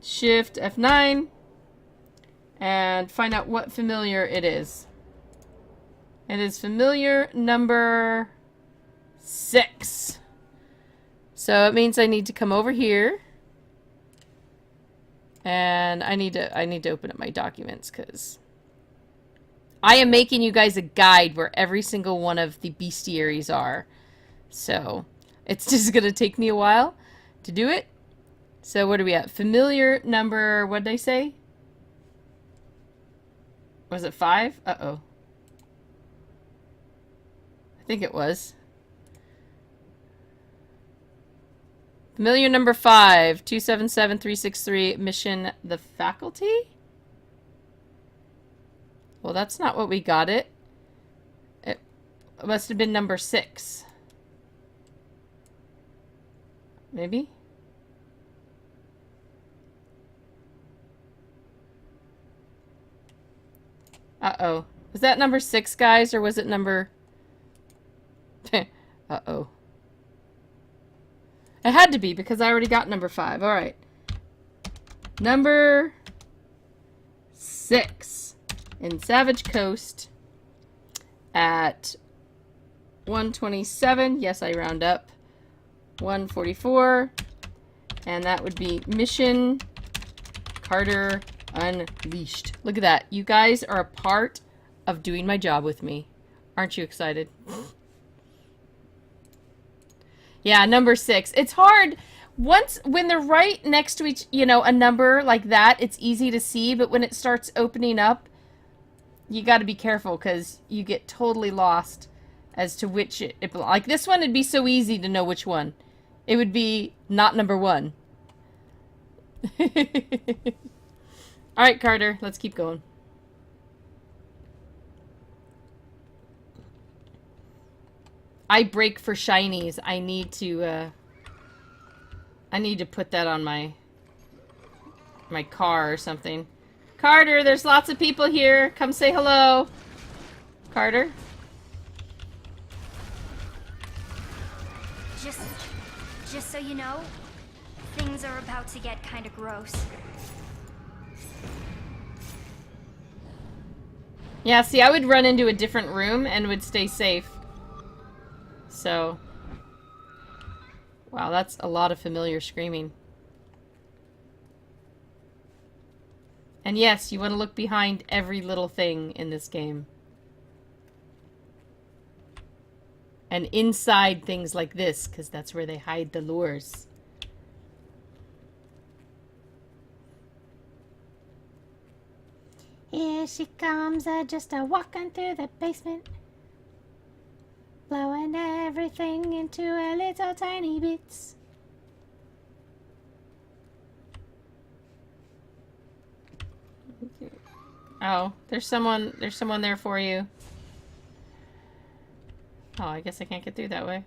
Shift F9. And find out what familiar it is. It is familiar number 6. So it means I need to come over here. And I need to open up my documents because I am making you guys a guide where every single one of the bestiaries are. So it's just gonna take me a while to do it. So what are we at? Familiar number, what did I say? Was it 5? Uh-oh. I think it was. Familiar number 5, 277363, mission the faculty? Well, that's not what we got it. It must have been number 6. Maybe? Uh-oh. Was that number 6, guys, or was it number... Uh-oh. It had to be, because I already got number 5. Alright. Number 6. In Savage Coast. At 127. Yes, I round up. 144. And that would be Mission Carter Unleashed. Look at that. You guys are a part of doing my job with me. Aren't you excited? Yeah, number 6. It's hard. When they're right next to each, you know, a number like that, it's easy to see. But when it starts opening up, you got to be careful because you get totally lost as to which it belongs. Like this one, it'd be so easy to know which one. It would be not number 1. Alright, Carter, let's keep going. I break for shinies. I need to put that on my car or something. Carter, there's lots of people here. Come say hello. Carter? Just so you know, things are about to get kind of gross. Yeah, see, I would run into a different room and would stay safe. So... Wow, that's a lot of familiar screaming. And yes, you want to look behind every little thing in this game. And inside things like this, because that's where they hide the lures. Here she comes, just walking through the basement. Blowing everything into a little tiny bits. Oh, there's someone there for you. Oh, I guess I can't get through that way.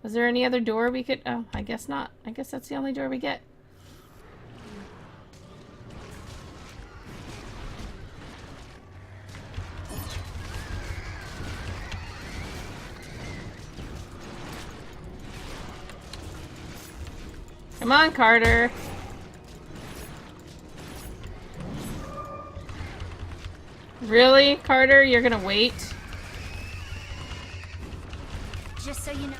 Was there any other door we could... Oh, I guess not. I guess that's the only door we get. Come on, Carter. Really, Carter? You're gonna wait? Just so you know.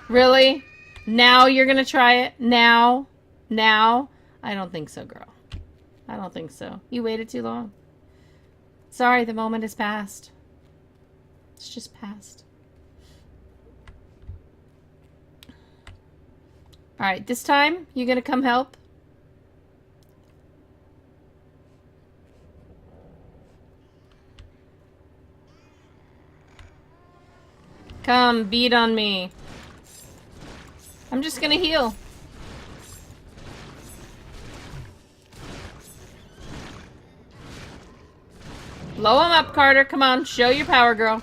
Really? Now you're gonna try it? Now? Now? I don't think so, girl. I don't think so. You waited too long. Sorry, the moment has passed. It's just passed. Alright, this time, you gonna come help? Come, beat on me. I'm just gonna heal. Blow him up, Carter. Come on, show your power, girl.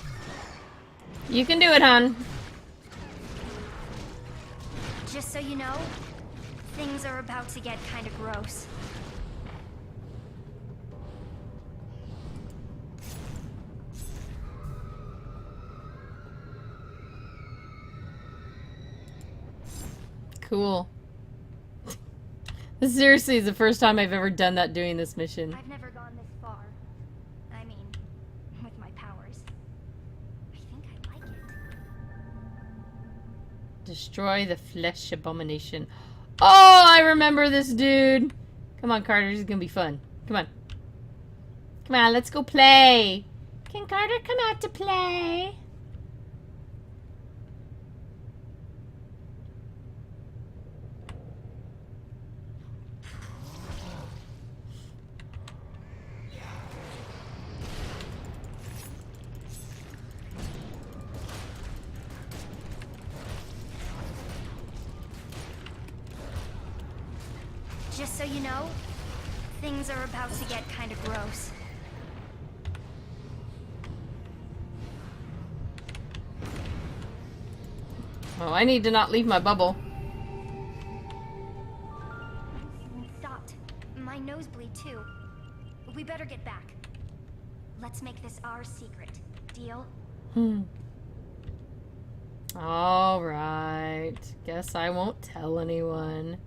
You can do it, hon. Just so you know, things are about to get kind of gross. Cool. This seriously is the first time I've ever done that doing this mission. I've never gone this far. I mean, with my powers. I think I like it. Destroy the flesh abomination. Oh, I remember this dude. Come on, Carter. This is gonna be fun. Come on. Come on, let's go play. Can Carter come out to play? Just so you know, things are about to get kind of gross. Oh, I need to not leave my bubble. Stopped. My nosebleed too. We better get back. Let's make this our secret. Deal? All right. Guess I won't tell anyone.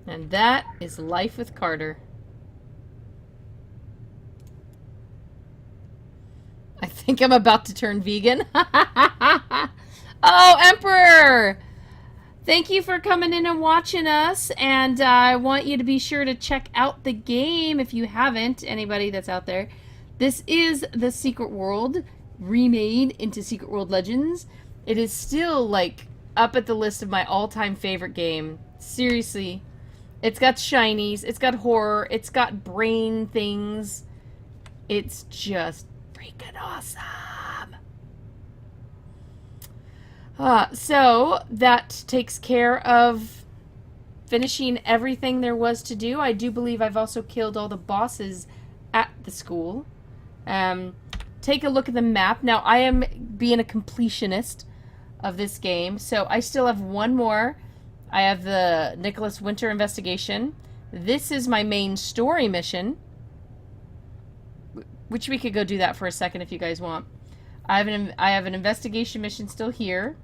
And that is life with Carter. I think I'm about to turn vegan. Oh, Emperor! Thank you for coming in and watching us. And I want you to be sure to check out the game if you haven't. Anybody that's out there. This is the Secret World remade into Secret World Legends. It is still like up at the list of my all-time favorite game. Seriously. It's got shinies, it's got horror, it's got brain things. It's just freaking awesome. So that takes care of finishing everything there was to do. I do believe I've also killed all the bosses at the school. Take a look at the map. Now, I am being a completionist of this game, so I still have one more. I have the Nicholas Winter investigation. This is my main story mission, which we could go do that for a second if you guys want. I have an investigation mission still here.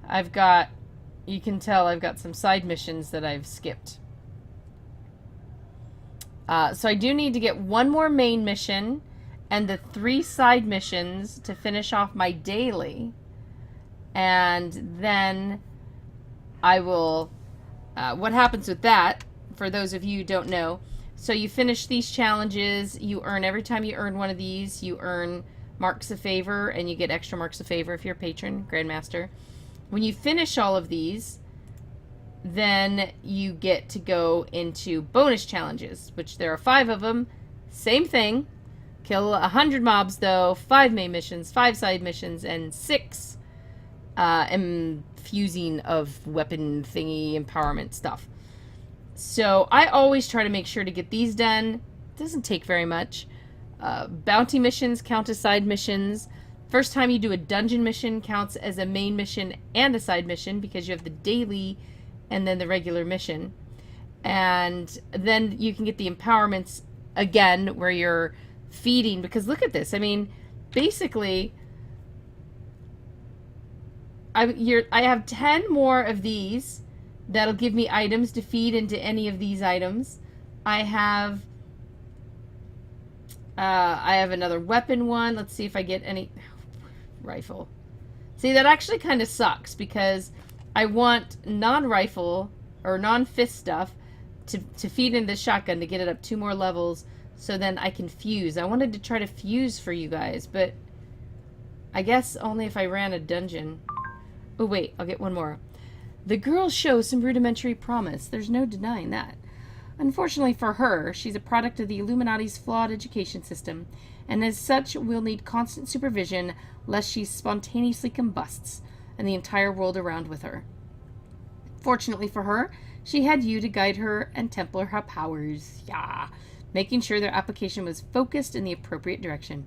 I've got, you can tell I've got some side missions that I've skipped. So I do need to get one more main mission and the 3 side missions to finish off my daily. And then I will, what happens with that, for those of you who don't know, so you finish these challenges, you earn, every time you earn one of these, you earn marks of favor, and you get extra marks of favor if you're a patron, Grandmaster. When you finish all of these, then you get to go into bonus challenges, which there are 5 of them. Same thing. Kill 100 mobs, though. 5 main missions, 5 side missions, and 6 infusing of weapon thingy empowerment stuff. So I always try to make sure to get these done. It doesn't take very much. Bounty missions count as side missions. First time you do a dungeon mission counts as a main mission and a side mission because you have the daily and then the regular mission. And then you can get the empowerments again where you're feeding, because look at this. I mean, basically, I have 10 more of these that'll give me items to feed into any of these items. I have another weapon one. Let's see if I get any rifle. See, that actually kind of sucks because I want non-rifle or non-fist stuff to feed into the shotgun to get it up 2 more levels so then I can fuse. I wanted to try to fuse for you guys, but I guess only if I ran a dungeon. Oh wait, I'll get one more. The girl shows some rudimentary promise. There's no denying that. Unfortunately for her, she's a product of the Illuminati's flawed education system, and as such will need constant supervision lest she spontaneously combusts, and the entire world around with her. Fortunately for her, she had you to guide her and temper her powers, making sure their application was focused in the appropriate direction.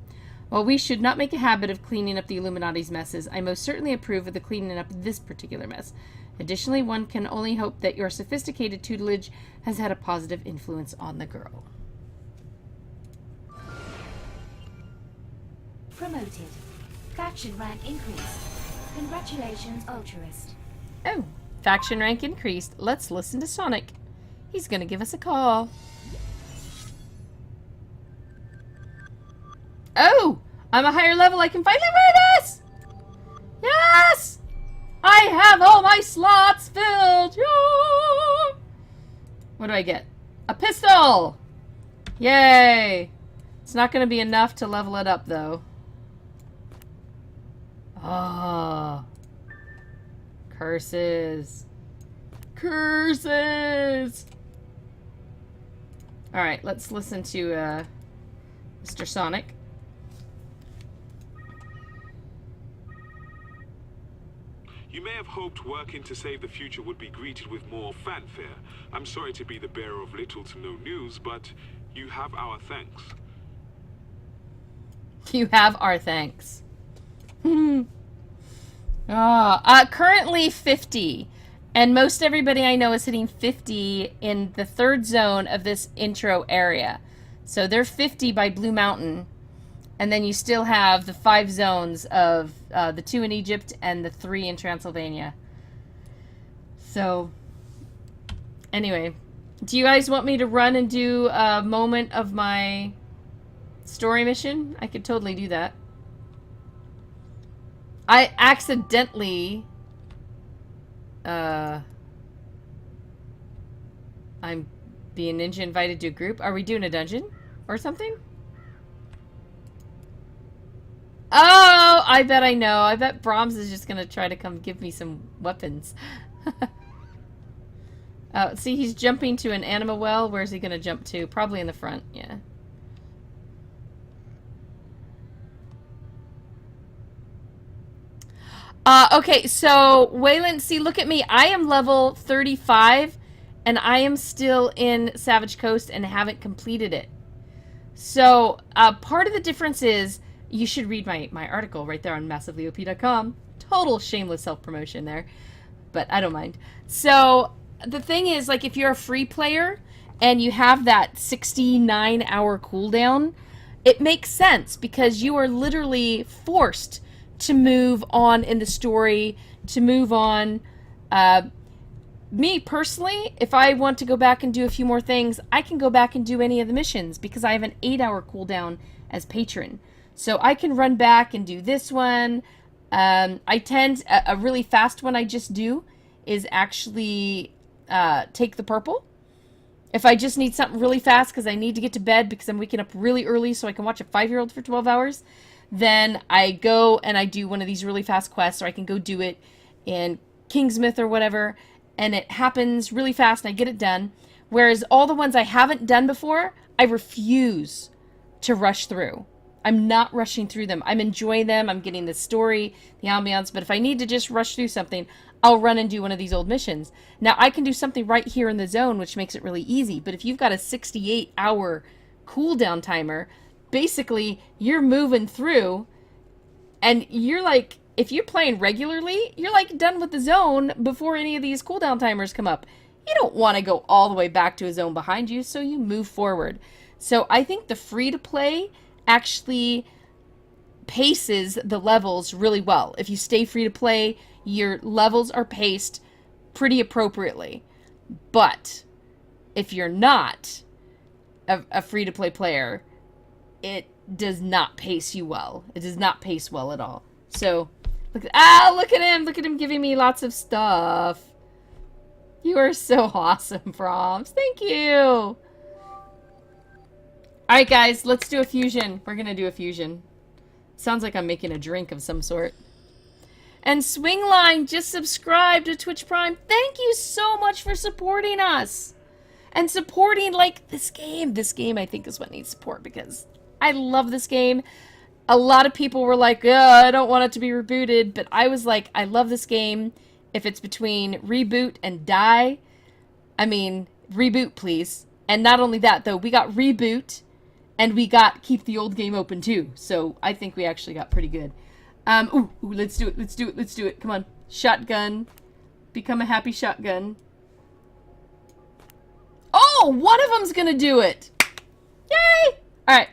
While we should not make a habit of cleaning up the Illuminati's messes, I most certainly approve of the cleaning up this particular mess. Additionally, one can only hope that your sophisticated tutelage has had a positive influence on the girl. Promoted. Faction rank increased. Congratulations, Altruist. Oh, faction rank increased. Let's listen to Sonic. He's gonna give us a call. Oh! I'm a higher level. I can finally wear this! Yes! I have all my slots filled! Yeah! What do I get? A pistol! Yay! It's not going to be enough to level it up, though. Oh. Curses. Curses! Alright, let's listen to Mr. Sonic. You may have hoped working to save the future would be greeted with more fanfare. I'm sorry to be the bearer of little to no news, but you have our thanks. You have our thanks. Currently 50. And most everybody I know is hitting 50 in the 3rd zone of this intro area. So they're 50 by Blue Mountain. And then you still have the 5 zones of the 2 in Egypt and the 3 in Transylvania. So, anyway. Do you guys want me to run and do a moment of my story mission? I could totally do that. I accidentally... I'm being ninja invited to a group. Are we doing a dungeon? Or something? Oh, I bet I know. I bet Brahms is just going to try to come give me some weapons. See, he's jumping to an anima well. Where's he going to jump to? Probably in the front, yeah. Okay, so Waylon, see, look at me. I am level 35, and I am still in Savage Coast and haven't completed it. So part of the difference is, you should read my article right there on massivelyop.com. Total shameless self-promotion there, but I don't mind. So the thing is, like, if you're a free player and you have that 69-hour cooldown, it makes sense because you are literally forced to move on in the story, to move on. Me personally, if I want to go back and do a few more things, I can go back and do any of the missions because I have an 8-hour cooldown as patron. So I can run back and do this one. I tend, a really fast one I just do is actually take the purple. If I just need something really fast because I need to get to bed because I'm waking up really early so I can watch a 5-year-old for 12 hours, then I go and I do one of these really fast quests, or I can go do it in Innsmouth or whatever, and it happens really fast and I get it done. Whereas all the ones I haven't done before, I refuse to rush through. I'm not rushing through them. I'm enjoying them. I'm getting the story, the ambiance. But if I need to just rush through something, I'll run and do one of these old missions. Now, I can do something right here in the zone, which makes it really easy. But if you've got a 68-hour cooldown timer, basically, you're moving through, and you're like, if you're playing regularly, you're like done with the zone before any of these cooldown timers come up. You don't want to go all the way back to a zone behind you, so you move forward. So I think the free-to-play actually paces the levels really well. If you stay free to play, your levels are paced pretty appropriately. But if you're not a free-to-play player, it does not pace you well. It does not pace well at all. So, look at him! Look at him giving me lots of stuff. You are so awesome, Proms. Thank you! Alright, guys, let's do a fusion. We're gonna do a fusion. Sounds like I'm making a drink of some sort. And Swingline just subscribed to Twitch Prime. Thank you so much for supporting us. And supporting, like, this game. This game, I think, is what needs support because I love this game. A lot of people were like, I don't want it to be rebooted. But I was like, I love this game. If it's between reboot and die, I mean, reboot, please. And not only that, though, we got reboot. And we got keep the old game open, too. So I think we actually got pretty good. Ooh, let's do it. Let's do it. Let's do it. Come on. Shotgun. Become a happy shotgun. Oh, one of them's gonna do it. Yay! Alright.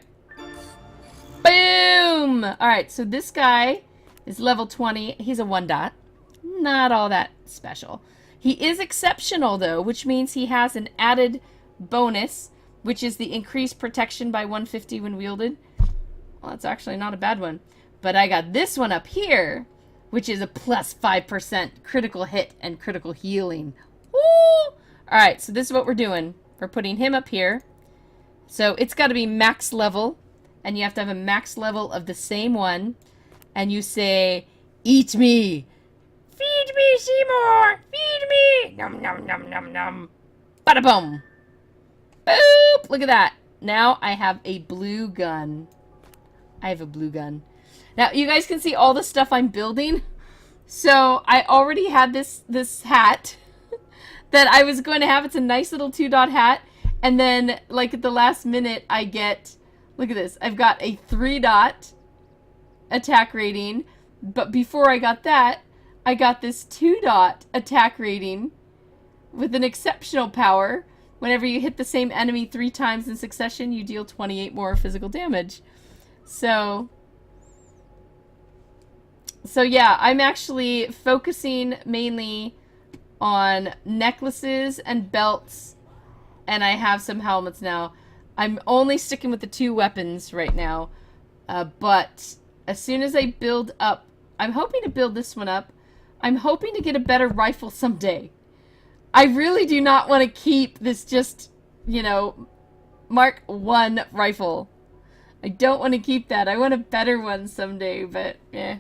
Boom! Alright, so this guy is level 20. He's a 1-dot. Not all that special. He is exceptional, though, which means he has an added bonus, which is the increased protection by 150 when wielded. Well, that's actually not a bad one. But I got this one up here, which is a plus 5% critical hit and critical healing. Woo! Alright, so this is what we're doing. We're putting him up here. So it's got to be max level. And you have to have a max level of the same one. And you say, eat me. Feed me, Seymour. Feed me. Nom, nom, nom, nom, nom. Bada boom. Boop! Look at that. Now I have a blue gun. I have a blue gun. Now you guys can see all the stuff I'm building. So I already had this hat that I was going to have. It's a nice little 2-dot hat. And then, like, at the last minute, I get, look at this. I've got a 3-dot attack rating. But before I got that, I got this 2-dot attack rating with an exceptional power. Whenever you hit the same enemy 3 times in succession, you deal 28 more physical damage. So yeah, I'm actually focusing mainly on necklaces and belts, and I have some helmets now. I'm only sticking with the 2 weapons right now, but as soon as I build up, I'm hoping to build this one up. I'm hoping to get a better rifle someday. I really do not want to keep this just, you know, Mark 1 rifle. I don't want to keep that. I want a better one someday, but yeah.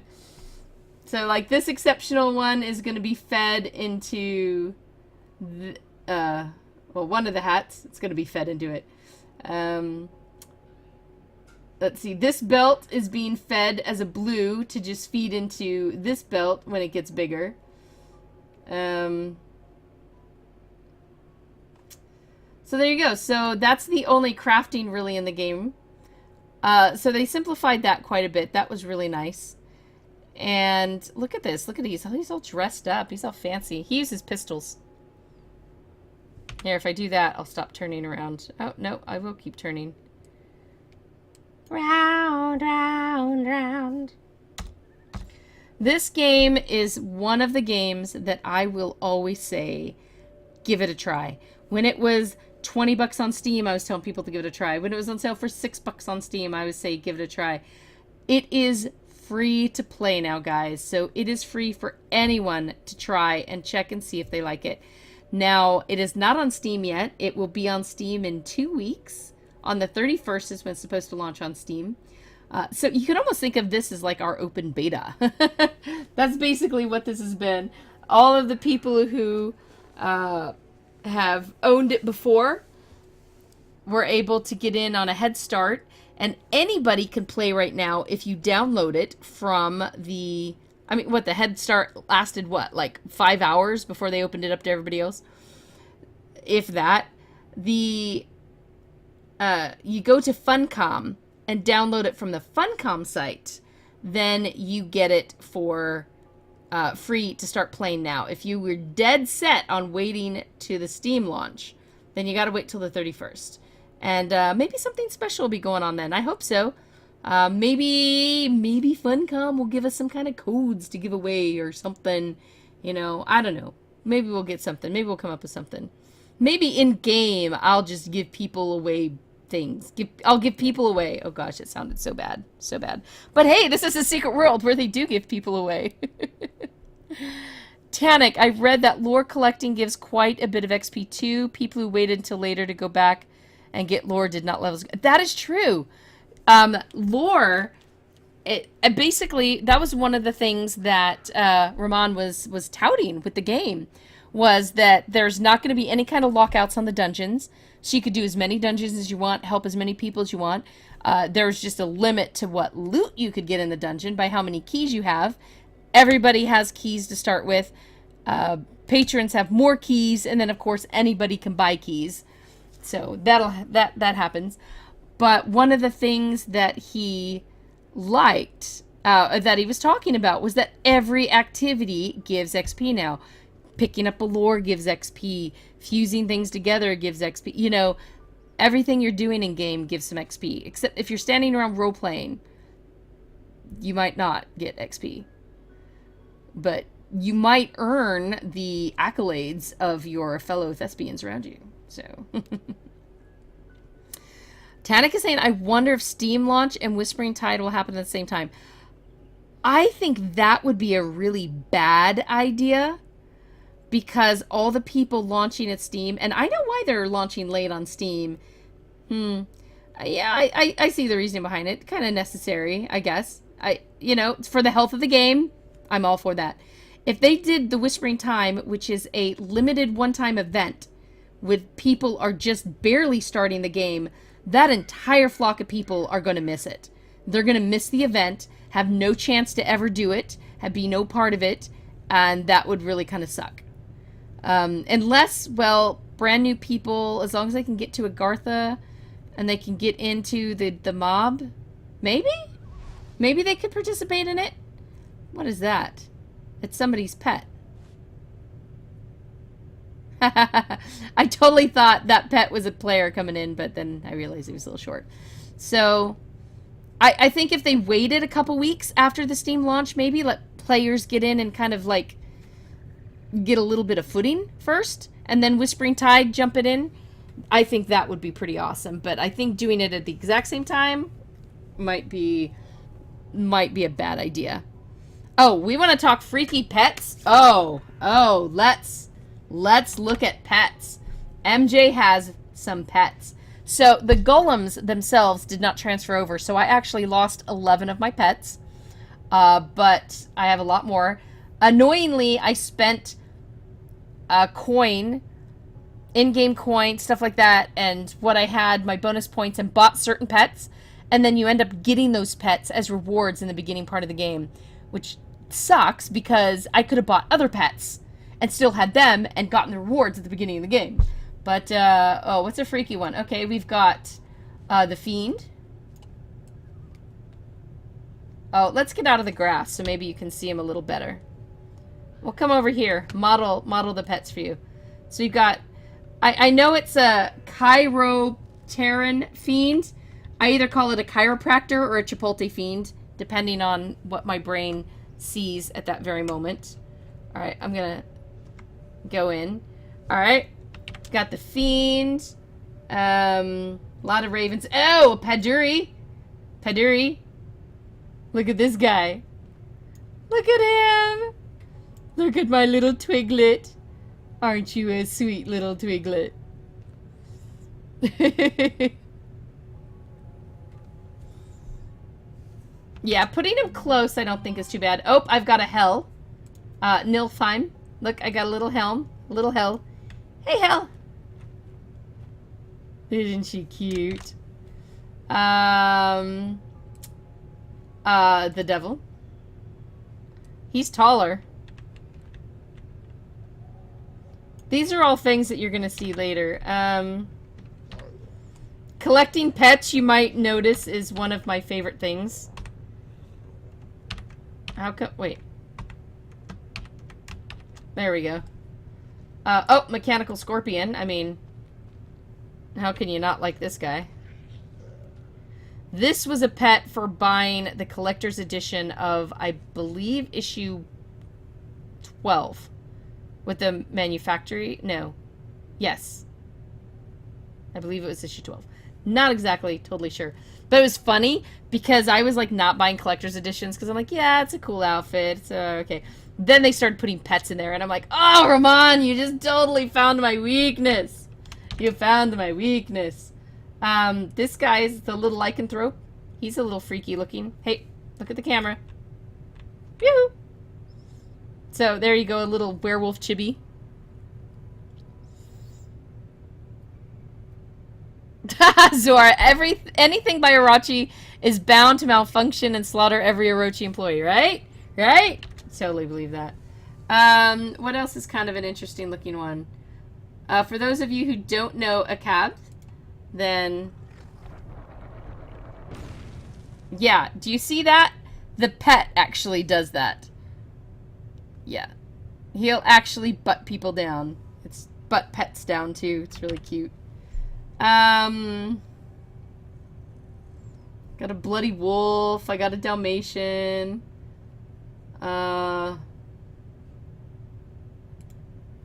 So, like, this exceptional one is going to be fed into, well, one of the hats. It's going to be fed into it. let's see, this belt is being fed as a blue to just feed into this belt when it gets bigger. So there you go. So that's the only crafting really in the game. So they simplified that quite a bit. That was really nice. And look at this. Look at these. He's all dressed up. He's all fancy. He uses pistols. Here, if I do that, I'll stop turning around. Oh, no, I will keep turning. Round, round, round. This game is one of the games that I will always say, give it a try. When it was $20 on Steam, I was telling people to give it a try. When it was on sale for $6 on Steam, I would say give it a try. It is free to play now, guys. So it is free for anyone to try and check and see if they like it. Now, it is not on Steam yet. It will be on Steam in 2 weeks. On the 31st is when it's supposed to launch on Steam. So you can almost think of this as like our open beta. That's basically what this has been. All of the people who have owned it before were able to get in on a head start. And anybody can play right now if you download it from the... I mean, what, the head start lasted, what, like 5 hours before they opened it up to everybody else? If that. You go to Funcom and download it from the Funcom site, then you get it for free to start playing now. If you were dead set on waiting to the Steam launch, then you got to wait till the 31st. And maybe something special will be going on then. I hope so. Maybe Funcom will give us some kind of codes to give away or something. You know, I don't know. Maybe we'll get something. Maybe we'll come up with something. Maybe in game, I'll just give people away things. I'll give people away. Oh gosh, it sounded so bad. So bad. But hey, this is a secret world where they do give people away. Tannic, I've read that lore collecting gives quite a bit of XP too. People who waited until later to go back and get lore did not levels. That is true. Lore, basically, that was one of the things that Rahman was touting with the game, was that there's not going to be any kind of lockouts on the dungeons. So you could do as many dungeons as you want, help as many people as you want. There's just a limit to what loot you could get in the dungeon by how many keys you have. Everybody has keys to start with. Patrons have more keys, and then, of course, anybody can buy keys. So that happens. But one of the things that he liked, that he was talking about, was that every activity gives XP now. Picking up a lore gives XP. Fusing things together gives XP. You know, everything you're doing in game gives some XP. Except if you're standing around role-playing, you might not get XP. But you might earn the accolades of your fellow thespians around you. So... Tannic is saying, I wonder if Steam launch and Whispering Tide will happen at the same time. I think that would be a really bad idea, because all the people launching at Steam, and I know why they're launching late on Steam. Yeah, I see the reasoning behind it. Kind of necessary, I guess. You know, for the health of the game, I'm all for that. If they did the Whispering Time, which is a limited one-time event, with people are just barely starting the game, that entire flock of people are going to miss it. They're going to miss the event, have no chance to ever do it, be no part of it, and that would really kind of suck. Unless, well, brand new people, as long as they can get to Agartha and they can get into the mob, maybe? Maybe they could participate in it? What is that? It's somebody's pet. I totally thought that pet was a player coming in, but then I realized he was a little short. So, I think if they waited a couple weeks after the Steam launch, maybe let players get in and kind of like get a little bit of footing first, and then Whispering Tide jump it in, I think that would be pretty awesome. But I think doing it at the exact same time might be a bad idea. Oh, we want to talk freaky pets? Oh, let's look at pets. MJ has some pets. So the golems themselves did not transfer over, so I actually lost 11 of my pets. But I have a lot more. Annoyingly, I spent a coin, in-game coin, stuff like that, and what I had, my bonus points, and bought certain pets. and then you end up getting those pets as rewards in the beginning part of the game, which sucks because I could have bought other pets and still had them and gotten the rewards at the beginning of the game. But, oh, what's a freaky one? Okay, we've got the Fiend. Oh, let's get out of the grass so maybe you can see him a little better. We'll come over here, model the pets for you. So you've got, I know it's a Chiropteran Fiend. I either call it a chiropractor or a Chipotle Fiend, depending on what my brain sees at that very moment. All right, I'm gonna go in. All right, got the Fiend. A lot of ravens. Oh, Paduri. Look at this guy. Look at him. Look at my little twiglet. Aren't you a sweet little twiglet? Yeah, putting him close I don't think is too bad. Oh, I've got a Hell. Nilfheim. Look, I got a little helm. A little Hell. Hey, Hell. Isn't she cute? The Devil. He's taller. These are all things that you're going to see later. Collecting pets, you might notice, is one of my favorite things. How come? Wait. There we go. Oh, Mechanical Scorpion. I mean, how can you not like this guy? This was a pet for buying the collector's edition of, I believe, issue 12. With the manufactory? No. Yes. I believe it was issue 12. Not exactly totally sure. But it was funny because I was like not buying collector's editions because I'm like, yeah, it's a cool outfit. It's okay. Then they started putting pets in there and I'm like, oh, Ramon, you just totally found my weakness. You found my weakness. This guy is the little lycanthrope. He's a little freaky looking. Hey, look at the camera. Yoo-hoo. So there you go, a little werewolf chibi. Zora, anything by Orochi is bound to malfunction and slaughter every Orochi employee, right? Right? Totally believe that. What else is kind of an interesting looking one? For those of you who don't know Akab, then... Yeah, do you see that? The pet actually does that. Yeah. He'll actually butt people down. It's butt pets down too. It's really cute. Got a bloody wolf. I got a Dalmatian.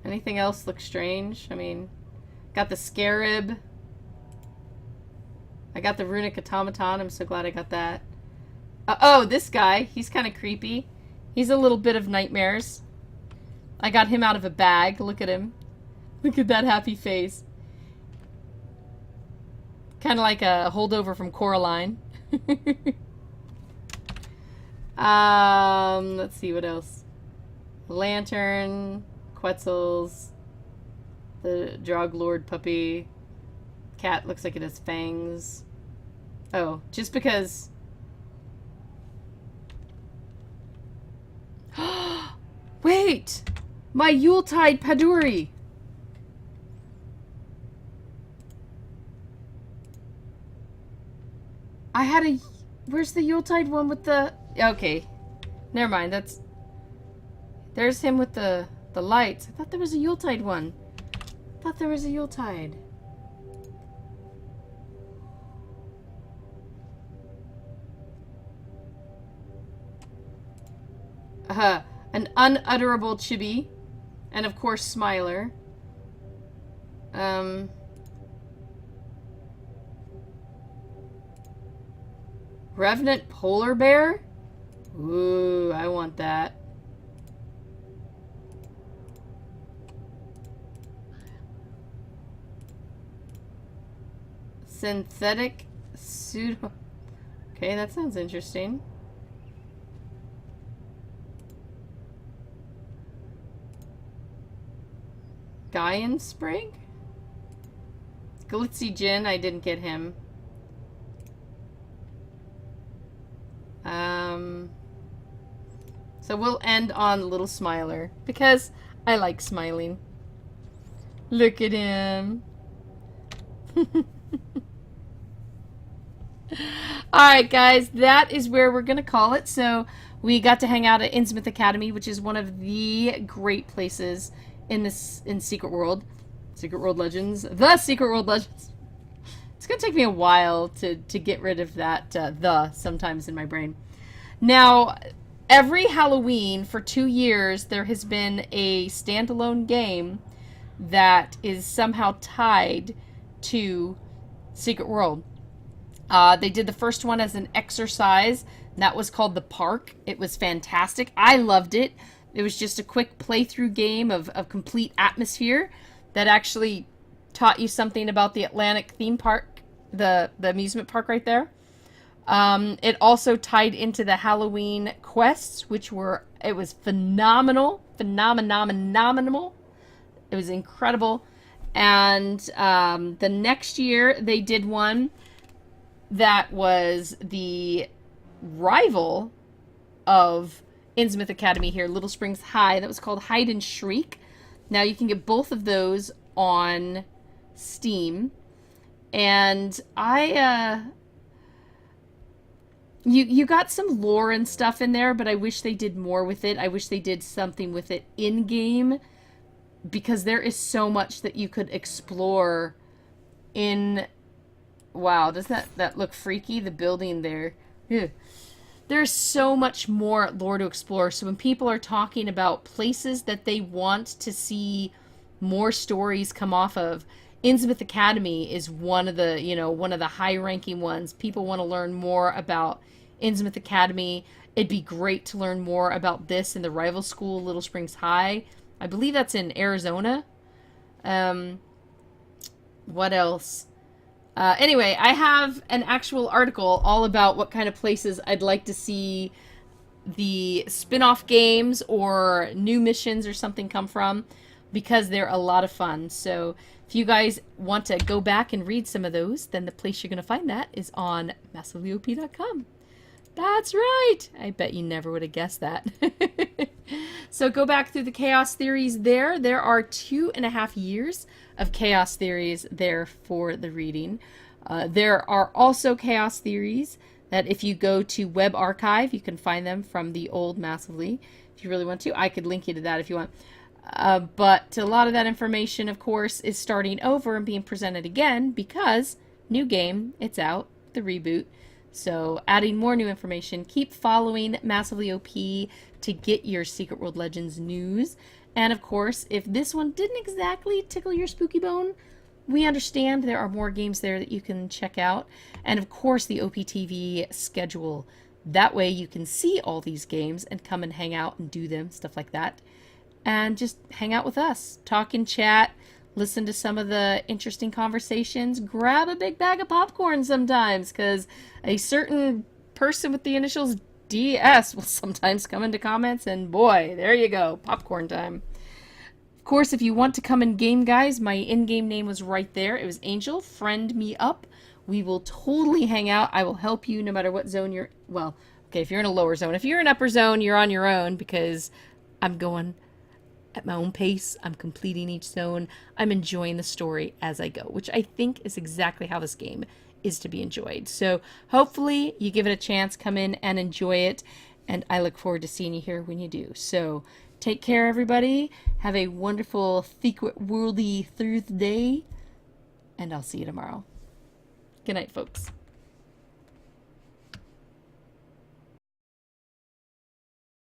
Anything else looks strange? I mean, got the Scarab. I got the Runic Automaton. I'm so glad I got that. Oh, this guy. He's kind of creepy. He's a little bit of nightmares. I got him out of a bag. Look at him. Look at that happy face. Kind of like a holdover from Coraline. Let's see what else. Lantern, Quetzals, the Droglord puppy. Cat looks like it has fangs. Oh, just because... Wait! My Yuletide Paduri! I had a... Where's the Yuletide one with the... Okay. Never mind, that's... There's him with the lights. I thought there was a Yuletide one. I thought there was a Yuletide. An unutterable chibi. And of course, Smiler. Revenant Polar Bear? Ooh, I want that. Synthetic pseudo... Okay, that sounds interesting. Gaian Sprig? Glitzy Jin, I didn't get him. So we'll end on Little Smiler because I like smiling. Look at him. Alright guys, that is where we're going to call it. So we got to hang out at Innsmouth Academy, which is one of the great places in Secret World. Secret World Legends. The Secret World Legends. It's going to take me a while to get rid of that the sometimes in my brain. Now, every Halloween for 2 years, there has been a standalone game that is somehow tied to Secret World. They did the first one as an exercise, and that was called The Park. It was fantastic. I loved it. It was just a quick playthrough game of complete atmosphere that actually taught you something about the Atlantic theme park, the amusement park right there. It also tied into the Halloween quests, it was phenomenal. Phenomenal. It was incredible. And the next year they did one that was the rival of Innsmouth Academy here, Little Springs High. That was called Hide and Shriek. Now you can get both of those on Steam. And you got some lore and stuff in there, but I wish they did more with it. I wish they did something with it in-game, because there is so much that you could explore in... Wow, does that look freaky? The building there. Ugh. There's so much more lore to explore. So when people are talking about places that they want to see more stories come off of, Innsmouth Academy is one of the high-ranking ones. People want to learn more about Innsmouth Academy. It'd be great to learn more about this in the rival school, Little Springs High. I believe that's in Arizona. What else? Anyway, I have an actual article all about what kind of places I'd like to see the spin-off games or new missions or something come from, because they're a lot of fun. So if you guys want to go back and read some of those, then the place you're going to find that is on massivelyoP.com. That's right! I bet you never would have guessed that. So go back through the Chaos Theories there. There are 2.5 years of Chaos Theories there for the reading. There are also Chaos Theories that if you go to Web Archive, you can find them from the old Massively. If you really want to, I could link you to that if you want. But a lot of that information, of course, is starting over and being presented again because new game, it's out, the reboot. So adding more new information. Keep following Massively OP to get your Secret World Legends news. And of course, if this one didn't exactly tickle your spooky bone, we understand there are more games there that you can check out. And of course, the OPTV schedule. That way you can see all these games and come and hang out and do them, stuff like that. And just hang out with us, talk and chat, listen to some of the interesting conversations, grab a big bag of popcorn sometimes, because a certain person with the initials DS will sometimes come into comments, and boy, there you go, popcorn time. Of course, if you want to come in game, guys, my in-game name was right there. It was Angel. Friend me up. We will totally hang out. I will help you no matter what zone you're... Well, okay, if you're in a lower zone. If you're in upper zone, you're on your own, because I'm going at my own pace. I'm completing each zone. I'm enjoying the story as I go, which I think is exactly how this game is to be enjoyed. So hopefully you give it a chance, come in and enjoy it, and I look forward to seeing you here when you do. So take care, everybody. Have a wonderful Secret Worldy Thursday, and I'll see you tomorrow. Good night, folks.